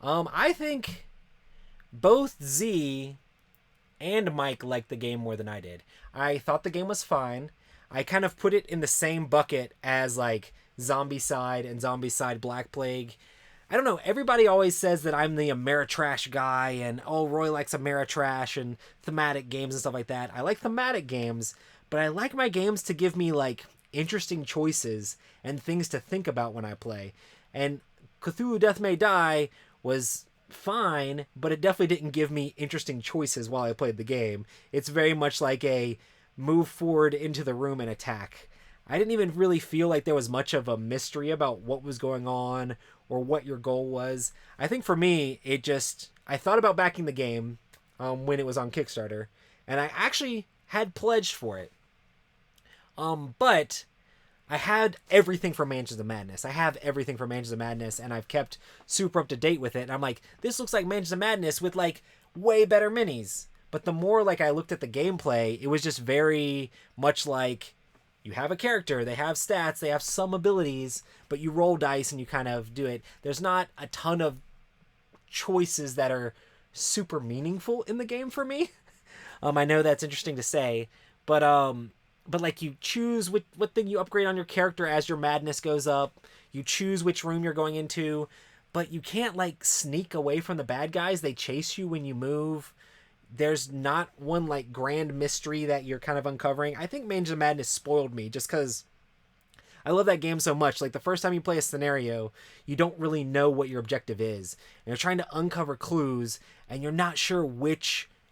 I think both Z and Mike liked the game more than I did. I thought the game was fine. I kind of put it in the same bucket as like Zombicide and Zombicide Black Plague. I don't know, everybody always says that I'm the Ameritrash guy and, oh, Roy likes Ameritrash and thematic games and stuff like that. I like thematic games, but I like my games to give me like interesting choices and things to think about when I play. And Cthulhu Death May Die was fine, but it definitely didn't give me interesting choices while I played the game. It's very much like a move forward into the room and attack. I didn't even really feel like there was much of a mystery about what was going on or what your goal was. I think for me, I thought about backing the game when it was on Kickstarter, and I actually had pledged for it. But I had everything from Mansions of Madness. I have everything from Mansions of Madness, and I've kept super up to date with it. And I'm like, this looks like Mansions of Madness with like way better minis. But the more like I looked at the gameplay, it was just very much like you have a character, they have stats, they have some abilities, but you roll dice and you kind of do it. There's not a ton of choices that are super meaningful in the game for me. I know that's interesting to say, but like you choose what thing you upgrade on your character as your madness goes up. You choose which room you're going into, but you can't like sneak away from the bad guys. They chase you when you move. There's not one like grand mystery that you're kind of uncovering. I think Mansions of Madness spoiled me just because I love that game so much. Like the first time you play a scenario, you don't really know what your objective is. And you're trying to uncover clues and you're not sure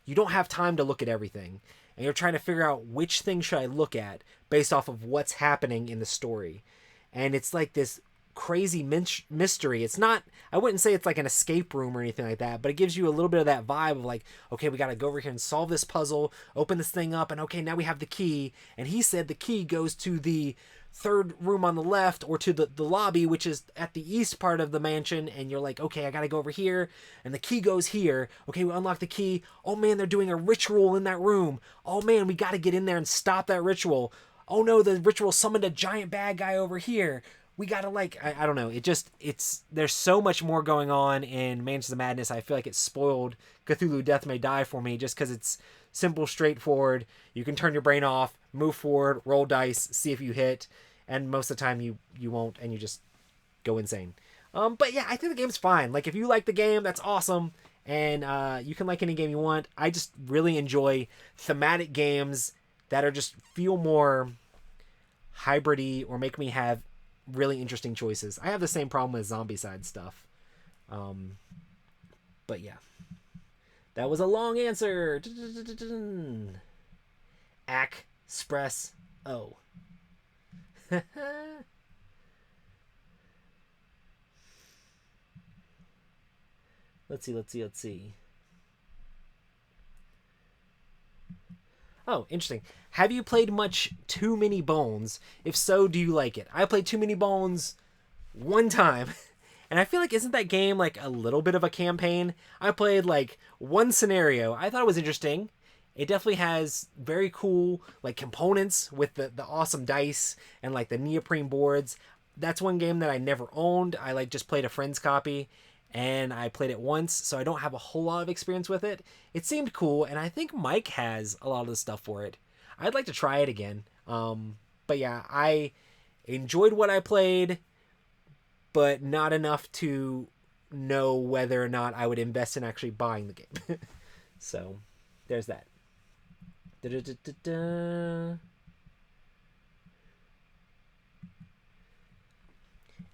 you don't have time to look at everything. And you're trying to figure out which thing should I look at based off of what's happening in the story. And it's like this crazy mystery. It's not, I wouldn't say it's like an escape room or anything like that, but it gives you a little bit of that vibe of like, okay, we got to go over here and solve this puzzle, open this thing up, and okay, now we have the key. And he said the key goes to the third room on the left or to the lobby, which is at the east part of the mansion. And you're like, okay, I got to go over here. And the key goes here. Okay, we unlock the key. Oh man, they're doing a ritual in that room. Oh man, we got to get in there and stop that ritual. Oh no, the ritual summoned a giant bad guy over here. We gotta I don't know. There's so much more going on in Mansions of Madness. I feel like it spoiled Cthulhu Death May Die for me just because it's simple, straightforward. You can turn your brain off, move forward, roll dice, see if you hit, and most of the time you won't, and you just go insane. But yeah, I think the game's fine. Like if you like the game, that's awesome, and you can like any game you want. I just really enjoy thematic games that are just feel more hybridy or make me have really interesting choices. I have the same problem with Zombicide stuff. But yeah. That was a long answer. Express O. Let's see. Oh, interesting. Have you played much Too Many Bones? If so, do you like it? I played Too Many Bones one time. And I feel like, isn't that game like a little bit of a campaign? I played like one scenario. I thought it was interesting. It definitely has very cool like components with the awesome dice and like the neoprene boards. That's one game that I never owned. I like just played a friend's copy. And I played it once, so I don't have a whole lot of experience with it. It seemed cool, and I think Mike has a lot of the stuff for it. I'd like to try it again. But yeah, I enjoyed what I played, but not enough to know whether or not I would invest in actually buying the game. So, there's that. Da-da-da-da-da.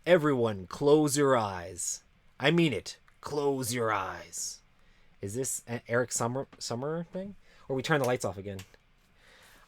Everyone, close your eyes. I mean it. Close your eyes. Is this an Eric Summer thing? Or we turn the lights off again?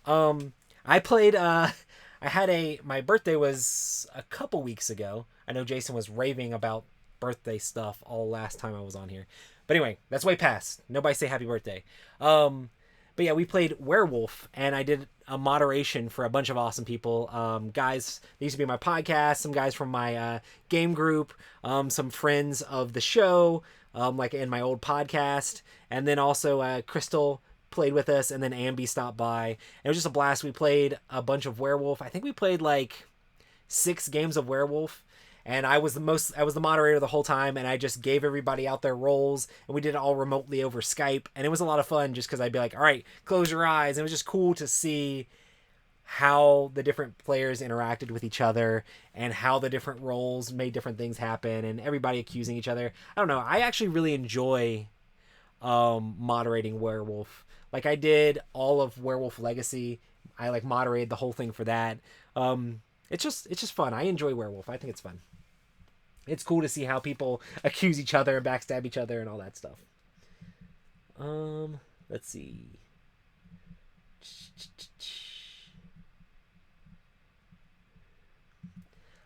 I played, my birthday was a couple weeks ago. I know Jason was raving about birthday stuff all last time I was on here. But anyway, that's way past. Nobody say happy birthday. But yeah, we played Werewolf, and I did a moderation for a bunch of awesome people. Guys, they used to be my podcast, some guys from my game group, some friends of the show, like in my old podcast, and then also Crystal played with us, and then Ambi stopped by. It was just a blast. We played a bunch of Werewolf. I think we played like 6 games of Werewolf. And I was the moderator the whole time, and I just gave everybody out their roles, and we did it all remotely over Skype, and it was a lot of fun just because I'd be like, all right, close your eyes. And it was just cool to see how the different players interacted with each other and how the different roles made different things happen and everybody accusing each other. I don't know. I actually really enjoy moderating Werewolf. Like I did all of Werewolf Legacy. I like moderated the whole thing for that. It's just fun. I enjoy Werewolf. I think it's fun. It's cool to see how people accuse each other, backstab each other, and all that stuff. Let's see.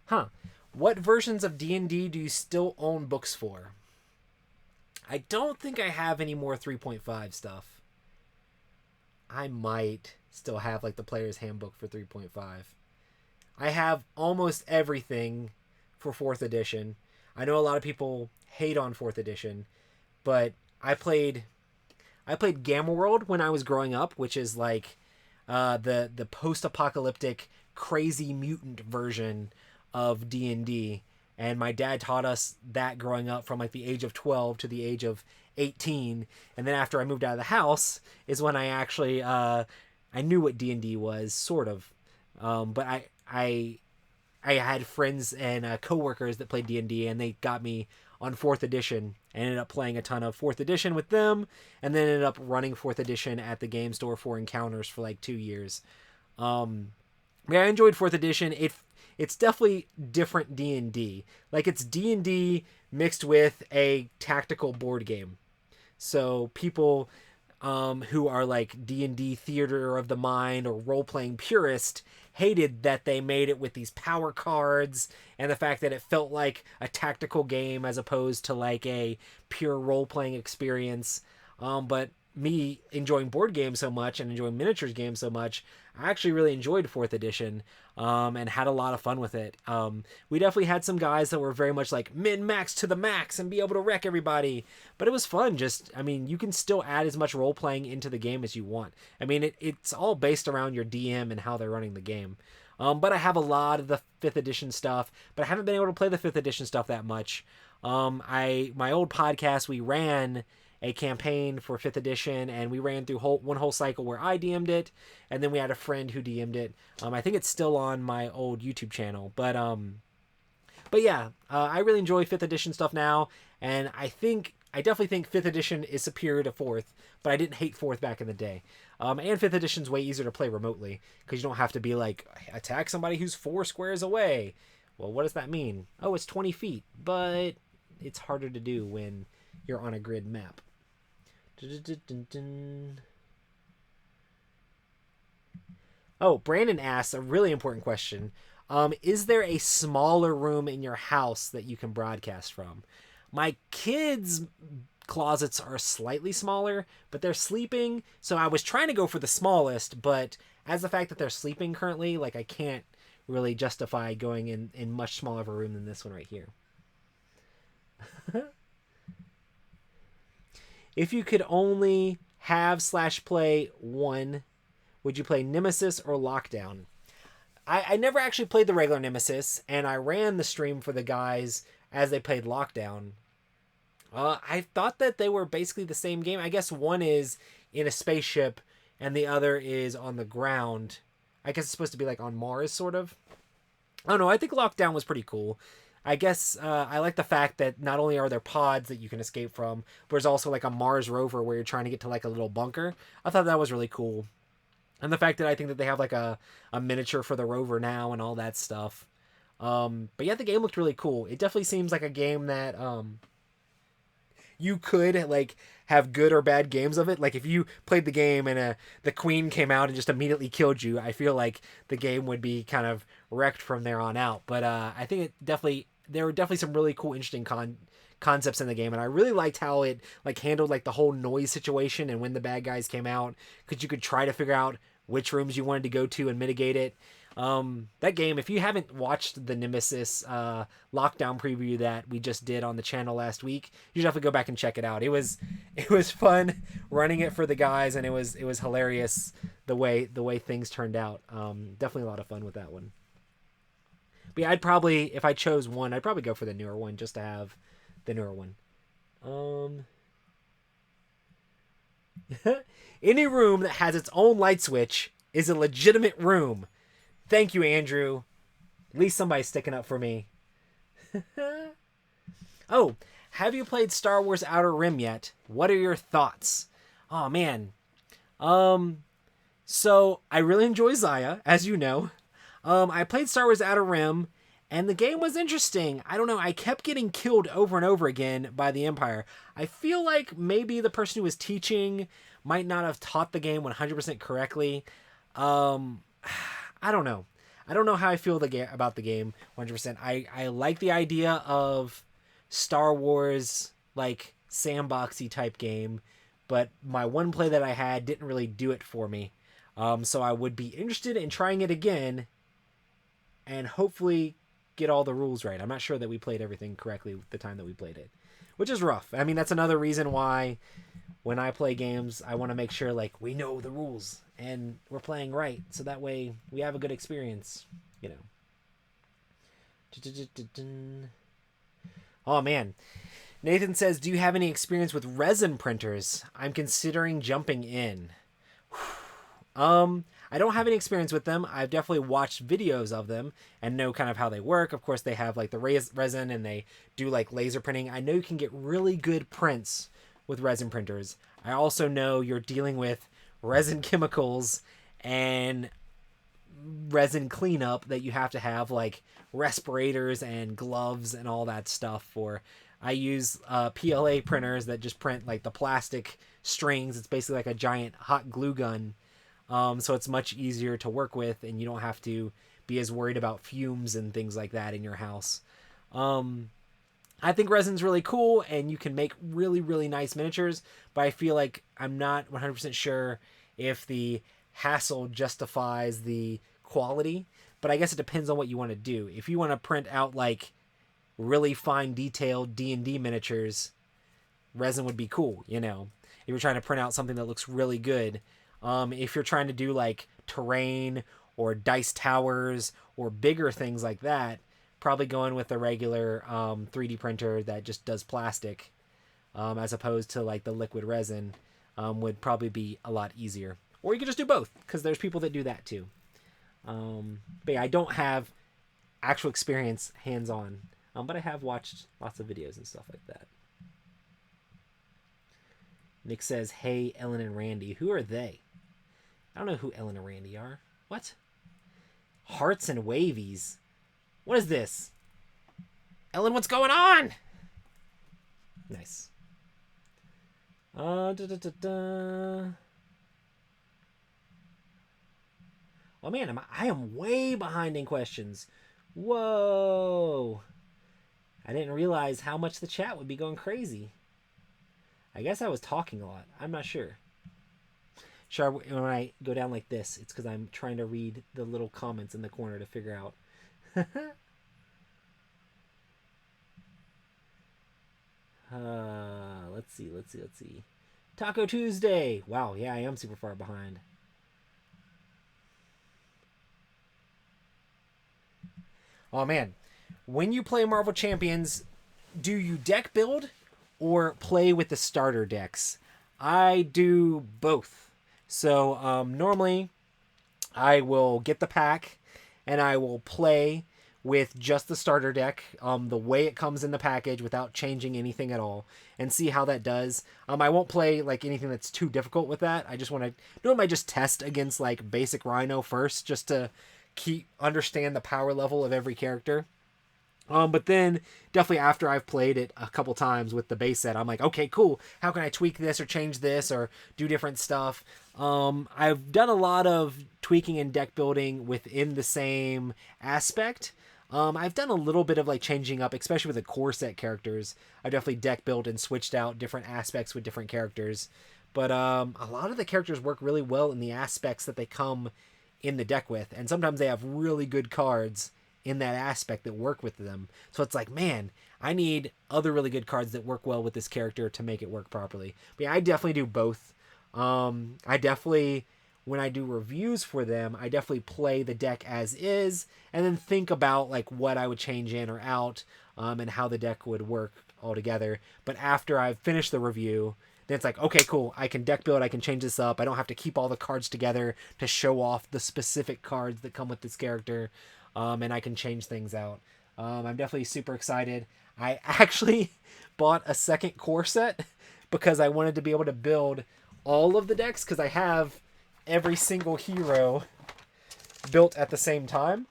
Huh. What versions of D&D do you still own books for? I don't think I have any more 3.5 stuff. I might still have like the player's handbook for 3.5. I have almost everything for 4th edition. I know a lot of people hate on 4th edition, but I played Gamma World when I was growing up, which is like the post-apocalyptic crazy mutant version of D&D, and my dad taught us that growing up from like the age of 12 to the age of 18. And then after I moved out of the house is when I actually I knew what D&D was, sort of, but I had friends and coworkers that played D&D, and they got me on 4th edition. I ended up playing a ton of 4th edition with them, and then ended up running 4th edition at the game store for Encounters for like 2 years. Yeah, I enjoyed 4th edition. It's definitely different D&D. Like, it's D&D mixed with a tactical board game. So people who are like D&D theater of the mind or role-playing purist hated that they made it with these power cards and the fact that it felt like a tactical game as opposed to like a pure role-playing experience. But me enjoying board games so much and enjoying miniatures games so much, I actually really enjoyed 4th edition and had a lot of fun with it. We definitely had some guys that were very much like min-max to the max and be able to wreck everybody. But it was fun. You can still add as much role-playing into the game as you want. I mean, it's all based around your DM and how they're running the game. But I have a lot of the 5th edition stuff, but I haven't been able to play the 5th edition stuff that much. My old podcast, we ran a campaign for 5th edition, and we ran through one whole cycle where I DM'd it, and then we had a friend who DM'd it. I think it's still on my old YouTube channel, but yeah, I really enjoy 5th edition stuff now, and I definitely think 5th edition is superior to 4th, but I didn't hate 4th back in the day. And 5th edition's way easier to play remotely, because you don't have to be like, attack somebody who's 4 squares away. Well, what does that mean? Oh, it's 20 feet, but it's harder to do when you're on a grid map. Oh, Brandon asks a really important question. Is there a smaller room in your house that you can broadcast from? My kids' closets are slightly smaller, but they're sleeping, so I was trying to go for the smallest, but as the fact that they're sleeping currently, like, I can't really justify going in much smaller of a room than this one right here. If you could only have/play one, would you play Nemesis or Lockdown? I never actually played the regular Nemesis, and I ran the stream for the guys as they played Lockdown. I thought that they were basically the same game. I guess one is in a spaceship, and the other is on the ground. I guess it's supposed to be like on Mars, sort of. I don't know. I think Lockdown was pretty cool. I guess I like the fact that not only are there pods that you can escape from, but there's also like a Mars rover where you're trying to get to like a little bunker. I thought that was really cool. And the fact that I think that they have like a miniature for the rover now and all that stuff. But yeah, the game looked really cool. It definitely seems like a game that you could like have good or bad games of it. Like if you played the game and the queen came out and just immediately killed you, I feel like the game would be kind of wrecked from there on out. But I think there were definitely some really cool, interesting concepts in the game, and I really liked how it like handled like the whole noise situation and when the bad guys came out, because you could try to figure out which rooms you wanted to go to and mitigate it. That game, if you haven't watched the Nemesis lockdown preview that we just did on the channel last week, you should definitely go back and check it out. It was fun running it for the guys, and it was hilarious the way things turned out. Definitely a lot of fun with that one. But yeah, I'd probably, if I chose one, I'd probably go for the newer one just to have the newer one. Any room that has its own light switch is a legitimate room. Thank you, Andrew. At least somebody's sticking up for me. Oh, have you played Star Wars Outer Rim yet? What are your thoughts? Oh, man. So I really enjoy Zaya, as you know. I played Star Wars Outer Rim, And the game was interesting. I don't know. I kept getting killed over and over again by the Empire. I feel like maybe the person who was teaching might not have taught the game 100% correctly. I don't know. I don't know how I feel about the game 100%. I like the idea of Star Wars, like, sandboxy type game, but my one play that I had didn't really do it for me. So I would be interested in trying it again and hopefully get all the rules right. I'm not sure that we played everything correctly the time that we played it, which is rough. I mean, that's another reason why when I play games, I want to make sure like we know the rules and we're playing right, so that way we have a good experience, you know. Oh man. Nathan says, do you have any experience with resin printers? I'm considering jumping in. I don't have any experience with them. I've definitely watched videos of them and know kind of how they work. Of course, they have like the resin and they do like laser printing. I know you can get really good prints with resin printers. I also know you're dealing with resin chemicals and resin cleanup that you have to have like respirators and gloves and all that stuff for. I use PLA printers that just print like the plastic strings. It's basically like a giant hot glue gun. So it's much easier to work with and you don't have to be as worried about fumes and things like that in your house. I think resin's really cool and you can make really, really nice miniatures, but I feel like I'm not 100% sure if the hassle justifies the quality, but I guess it depends on what you want to do. If you want to print out like really fine detailed D&D miniatures, resin would be cool, you know, if you're trying to print out something that looks really good. If you're trying to do like terrain or dice towers or bigger things like that, probably going with a regular 3D printer that just does plastic as opposed to like the liquid resin would probably be a lot easier. Or you could just do both because there's people that do that too. But yeah, I don't have actual experience hands-on, but I have watched lots of videos and stuff like that. Nick says, hey, Ellen and Randy. Who are they? I don't know who Ellen and Randy are. What? Hearts and Wavies. What is this? Ellen, what's going on? Nice. Oh man, I am way behind in questions. Whoa. I didn't realize how much the chat would be going crazy. I guess I was talking a lot. I'm not sure. Sure, when I go down like this, it's because I'm trying to read the little comments in the corner to figure out. Let's see. Taco Tuesday. Wow, yeah, I am super far behind. Oh man, when you play Marvel Champions, do you deck build or play with the starter decks? I do both. So normally I will get the pack and I will play with just the starter deck, the way it comes in the package without changing anything at all, and see how that does. I won't play like anything that's too difficult with that. I just want to normally just test against like basic Rhino first, just to understand the power level of every character. But then definitely after I've played it a couple times with the base set, I'm like, okay, cool. How can I tweak this or change this or do different stuff? I've done a lot of tweaking and deck building within the same aspect. I've done a little bit of like changing up, especially with the core set characters. I've definitely deck built and switched out different aspects with different characters. But a lot of the characters work really well in the aspects that they come in the deck with. And sometimes they have really good cards in that aspect that work with them. So it's like, man, I need other really good cards that work well with this character to make it work properly. But yeah, I definitely do both. I definitely, when I do reviews for them, I definitely play the deck as is and then think about like what I would change in or out, and how the deck would work all together. But after I've finished the review, then it's like, okay, cool, I can deck build, I can change this up. I don't have to keep all the cards together to show off the specific cards that come with this character. And I can change things out. I'm definitely super excited. I actually bought a second core set because I wanted to be able to build all of the decks because I have every single hero built at the same time.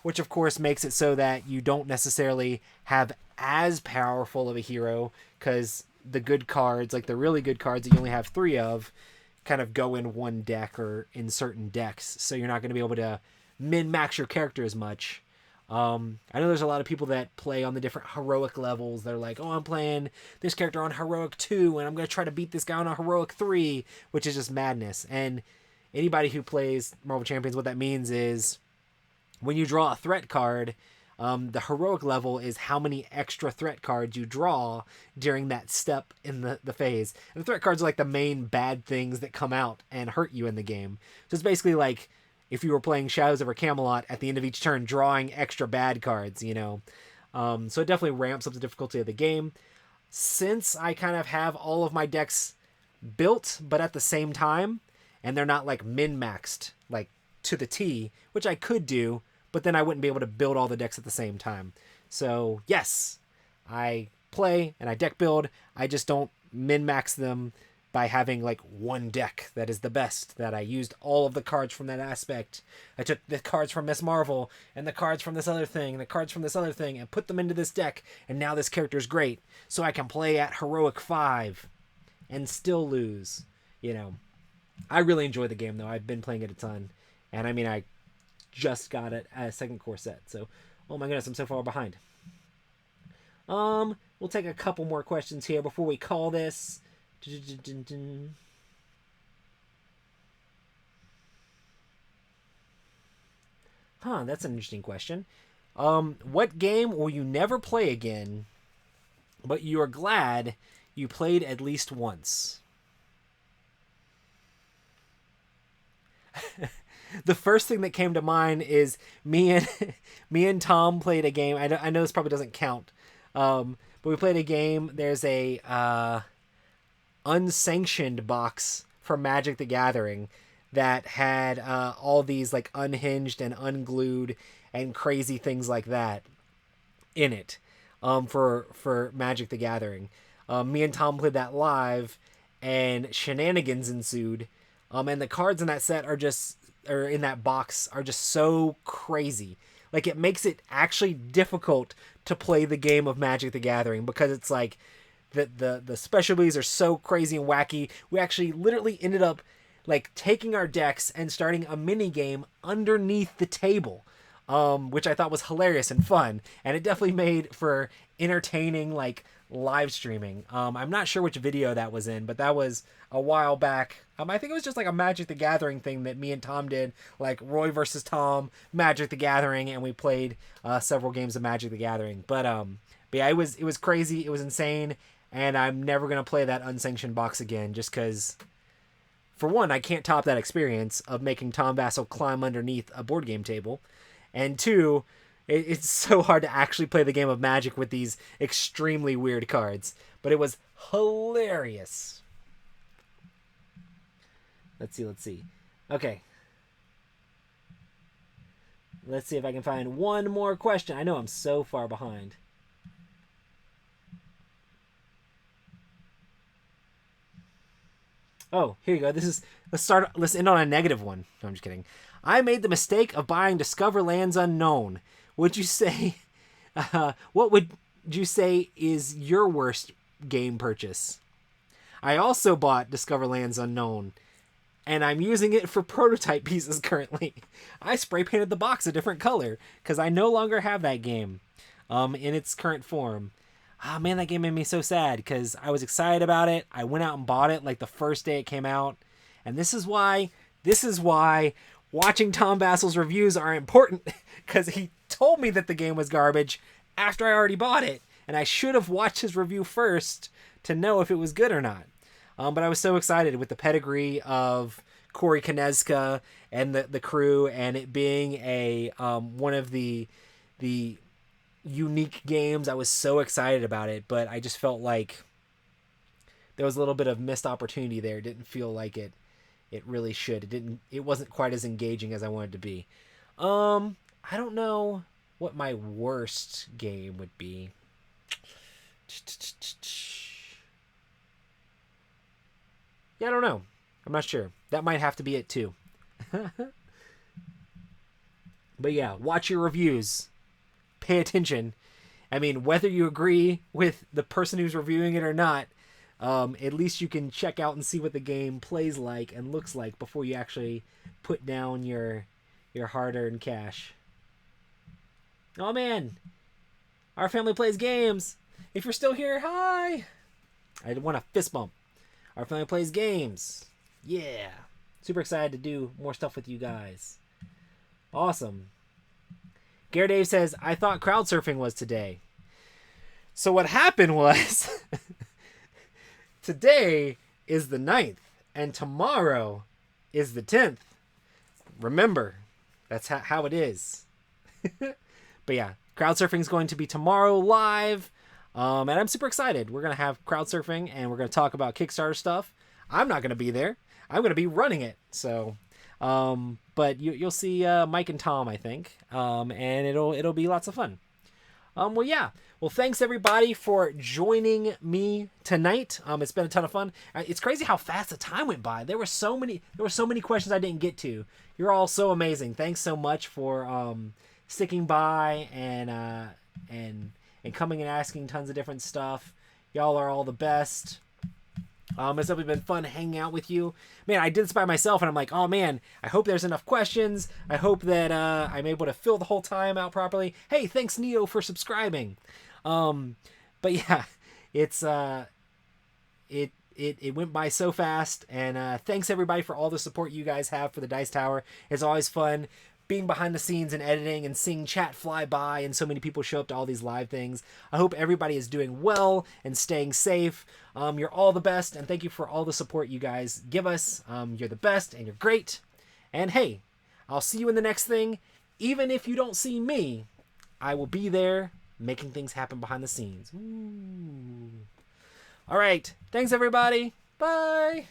which of course makes it so that you don't necessarily have as powerful of a hero, because the good cards, like the really good cards that you only have 3 of, kind of go in one deck or in certain decks, so you're not going to be able to min-max your character as much. I know there's a lot of people that play on the different heroic levels. They're like, oh, I'm playing this character on heroic 2, and I'm going to try to beat this guy on a heroic 3, which is just madness. And anybody who plays Marvel Champions, what that means is when you draw a threat card, the heroic level is how many extra threat cards you draw during that step in the phase. And the threat cards are like the main bad things that come out and hurt you in the game. So it's basically like if you were playing Shadows over Camelot, at the end of each turn, drawing extra bad cards, you know. So it definitely ramps up the difficulty of the game. Since I kind of have all of my decks built, but at the same time, and they're not like min-maxed, like to the T, which I could do, but then I wouldn't be able to build all the decks at the same time. So yes, I play and I deck build. I just don't min-max them by having like one deck that is the best, that I used all of the cards from that aspect. I took the cards from Miss Marvel and the cards from this other thing and the cards from this other thing and put them into this deck, and now this character's great. So I can play at heroic 5 and still lose, you know. I really enjoy the game though. I've been playing it a ton. And I mean, I just got it as second core set. So, oh my goodness, I'm so far behind. We'll take a couple more questions here before we call this. Huh, that's an interesting question. What game will you never play again, but you are glad you played at least once? The first thing that came to mind is me and Tom played a game. I know this probably doesn't count, but we played a game. There's a unsanctioned box for Magic the Gathering that had all these like unhinged and unglued and crazy things like that in it for Magic the Gathering. Me and Tom played that live, and shenanigans ensued. And the cards in that set or in that box are just so crazy. Like, it makes it actually difficult to play the game of Magic the Gathering, because it's like the specialties are so crazy and wacky. We actually literally ended up like taking our decks and starting a mini game underneath the table, which I thought was hilarious and fun, and it definitely made for entertaining like live streaming. I'm not sure which video that was in, but that was a while back. I think it was just like a Magic the Gathering thing that me and Tom did, like Roy versus Tom, Magic the Gathering, and we played several games of Magic the Gathering. But yeah, it was crazy, it was insane, and I'm never gonna play that unsanctioned box again, just because, for one, I can't top that experience of making Tom Vassell climb underneath a board game table, and two, it's so hard to actually play the game of Magic with these extremely weird cards. But it was hilarious. Let's see. Okay. Let's see if I can find one more question. I know I'm so far behind. Oh, here you go. Let's end on a negative one. No, I'm just kidding. I made the mistake of buying Discover Lands Unknown. Would you say, what would you say is your worst game purchase? I also bought Discover Lands Unknown, and I'm using it for prototype pieces currently. I spray painted the box a different color because I no longer have that game in its current form. Ah, man, that game made me so sad because I was excited about it. I went out and bought it like the first day it came out. And this is why watching Tom Vassell's reviews are important, because he told me that the game was garbage after I already bought it, and I should have watched his review first to know if it was good or not. But I was so excited with the pedigree of Corey Kineska and the crew, and it being a one of the unique games. I was so excited about it, but I just felt like there was a little bit of missed opportunity there. It didn't feel like it really should. It wasn't quite as engaging as I wanted to be. I don't know what my worst game would be. Yeah, I don't know. I'm not sure. That might have to be it too. But yeah, watch your reviews. Pay attention. I mean, whether you agree with the person who's reviewing it or not, at least you can check out and see what the game plays like and looks like before you actually put down your hard-earned cash. Oh man, our family plays games. If you're still here, hi. I want a fist bump. Our family plays games. Yeah. Super excited to do more stuff with you guys. Awesome. Gare Dave says, I thought crowd surfing was today. So what happened was, today is the 9th, and tomorrow is the 10th. Remember, that's how it is. But yeah, crowd surfing is going to be tomorrow live, and I'm super excited. We're going to have crowd surfing, and we're going to talk about Kickstarter stuff. I'm not going to be there. I'm going to be running it, so... but you'll see Mike and Tom, I think, and it'll be lots of fun. Well, yeah. Well, thanks everybody for joining me tonight. It's been a ton of fun. It's crazy how fast the time went by. There were so many questions I didn't get to. You're all so amazing. Thanks so much for sticking by and coming and asking tons of different stuff. Y'all are all the best. It's definitely been fun hanging out with you. Man, I did this by myself, and I'm like, oh man, I hope there's enough questions. I hope that I'm able to fill the whole time out properly. Hey, thanks Neo for subscribing. But yeah, it's it went by so fast, and thanks everybody for all the support you guys have for the Dice Tower. It's always fun being behind the scenes and editing and seeing chat fly by and so many people show up to all these live things. I hope everybody is doing well and staying safe. You're all the best, and thank you for all the support you guys give us. You're the best, and you're great. And hey, I'll see you in the next thing. Even if you don't see me, I will be there making things happen behind the scenes. Ooh. All right. Thanks, everybody. Bye.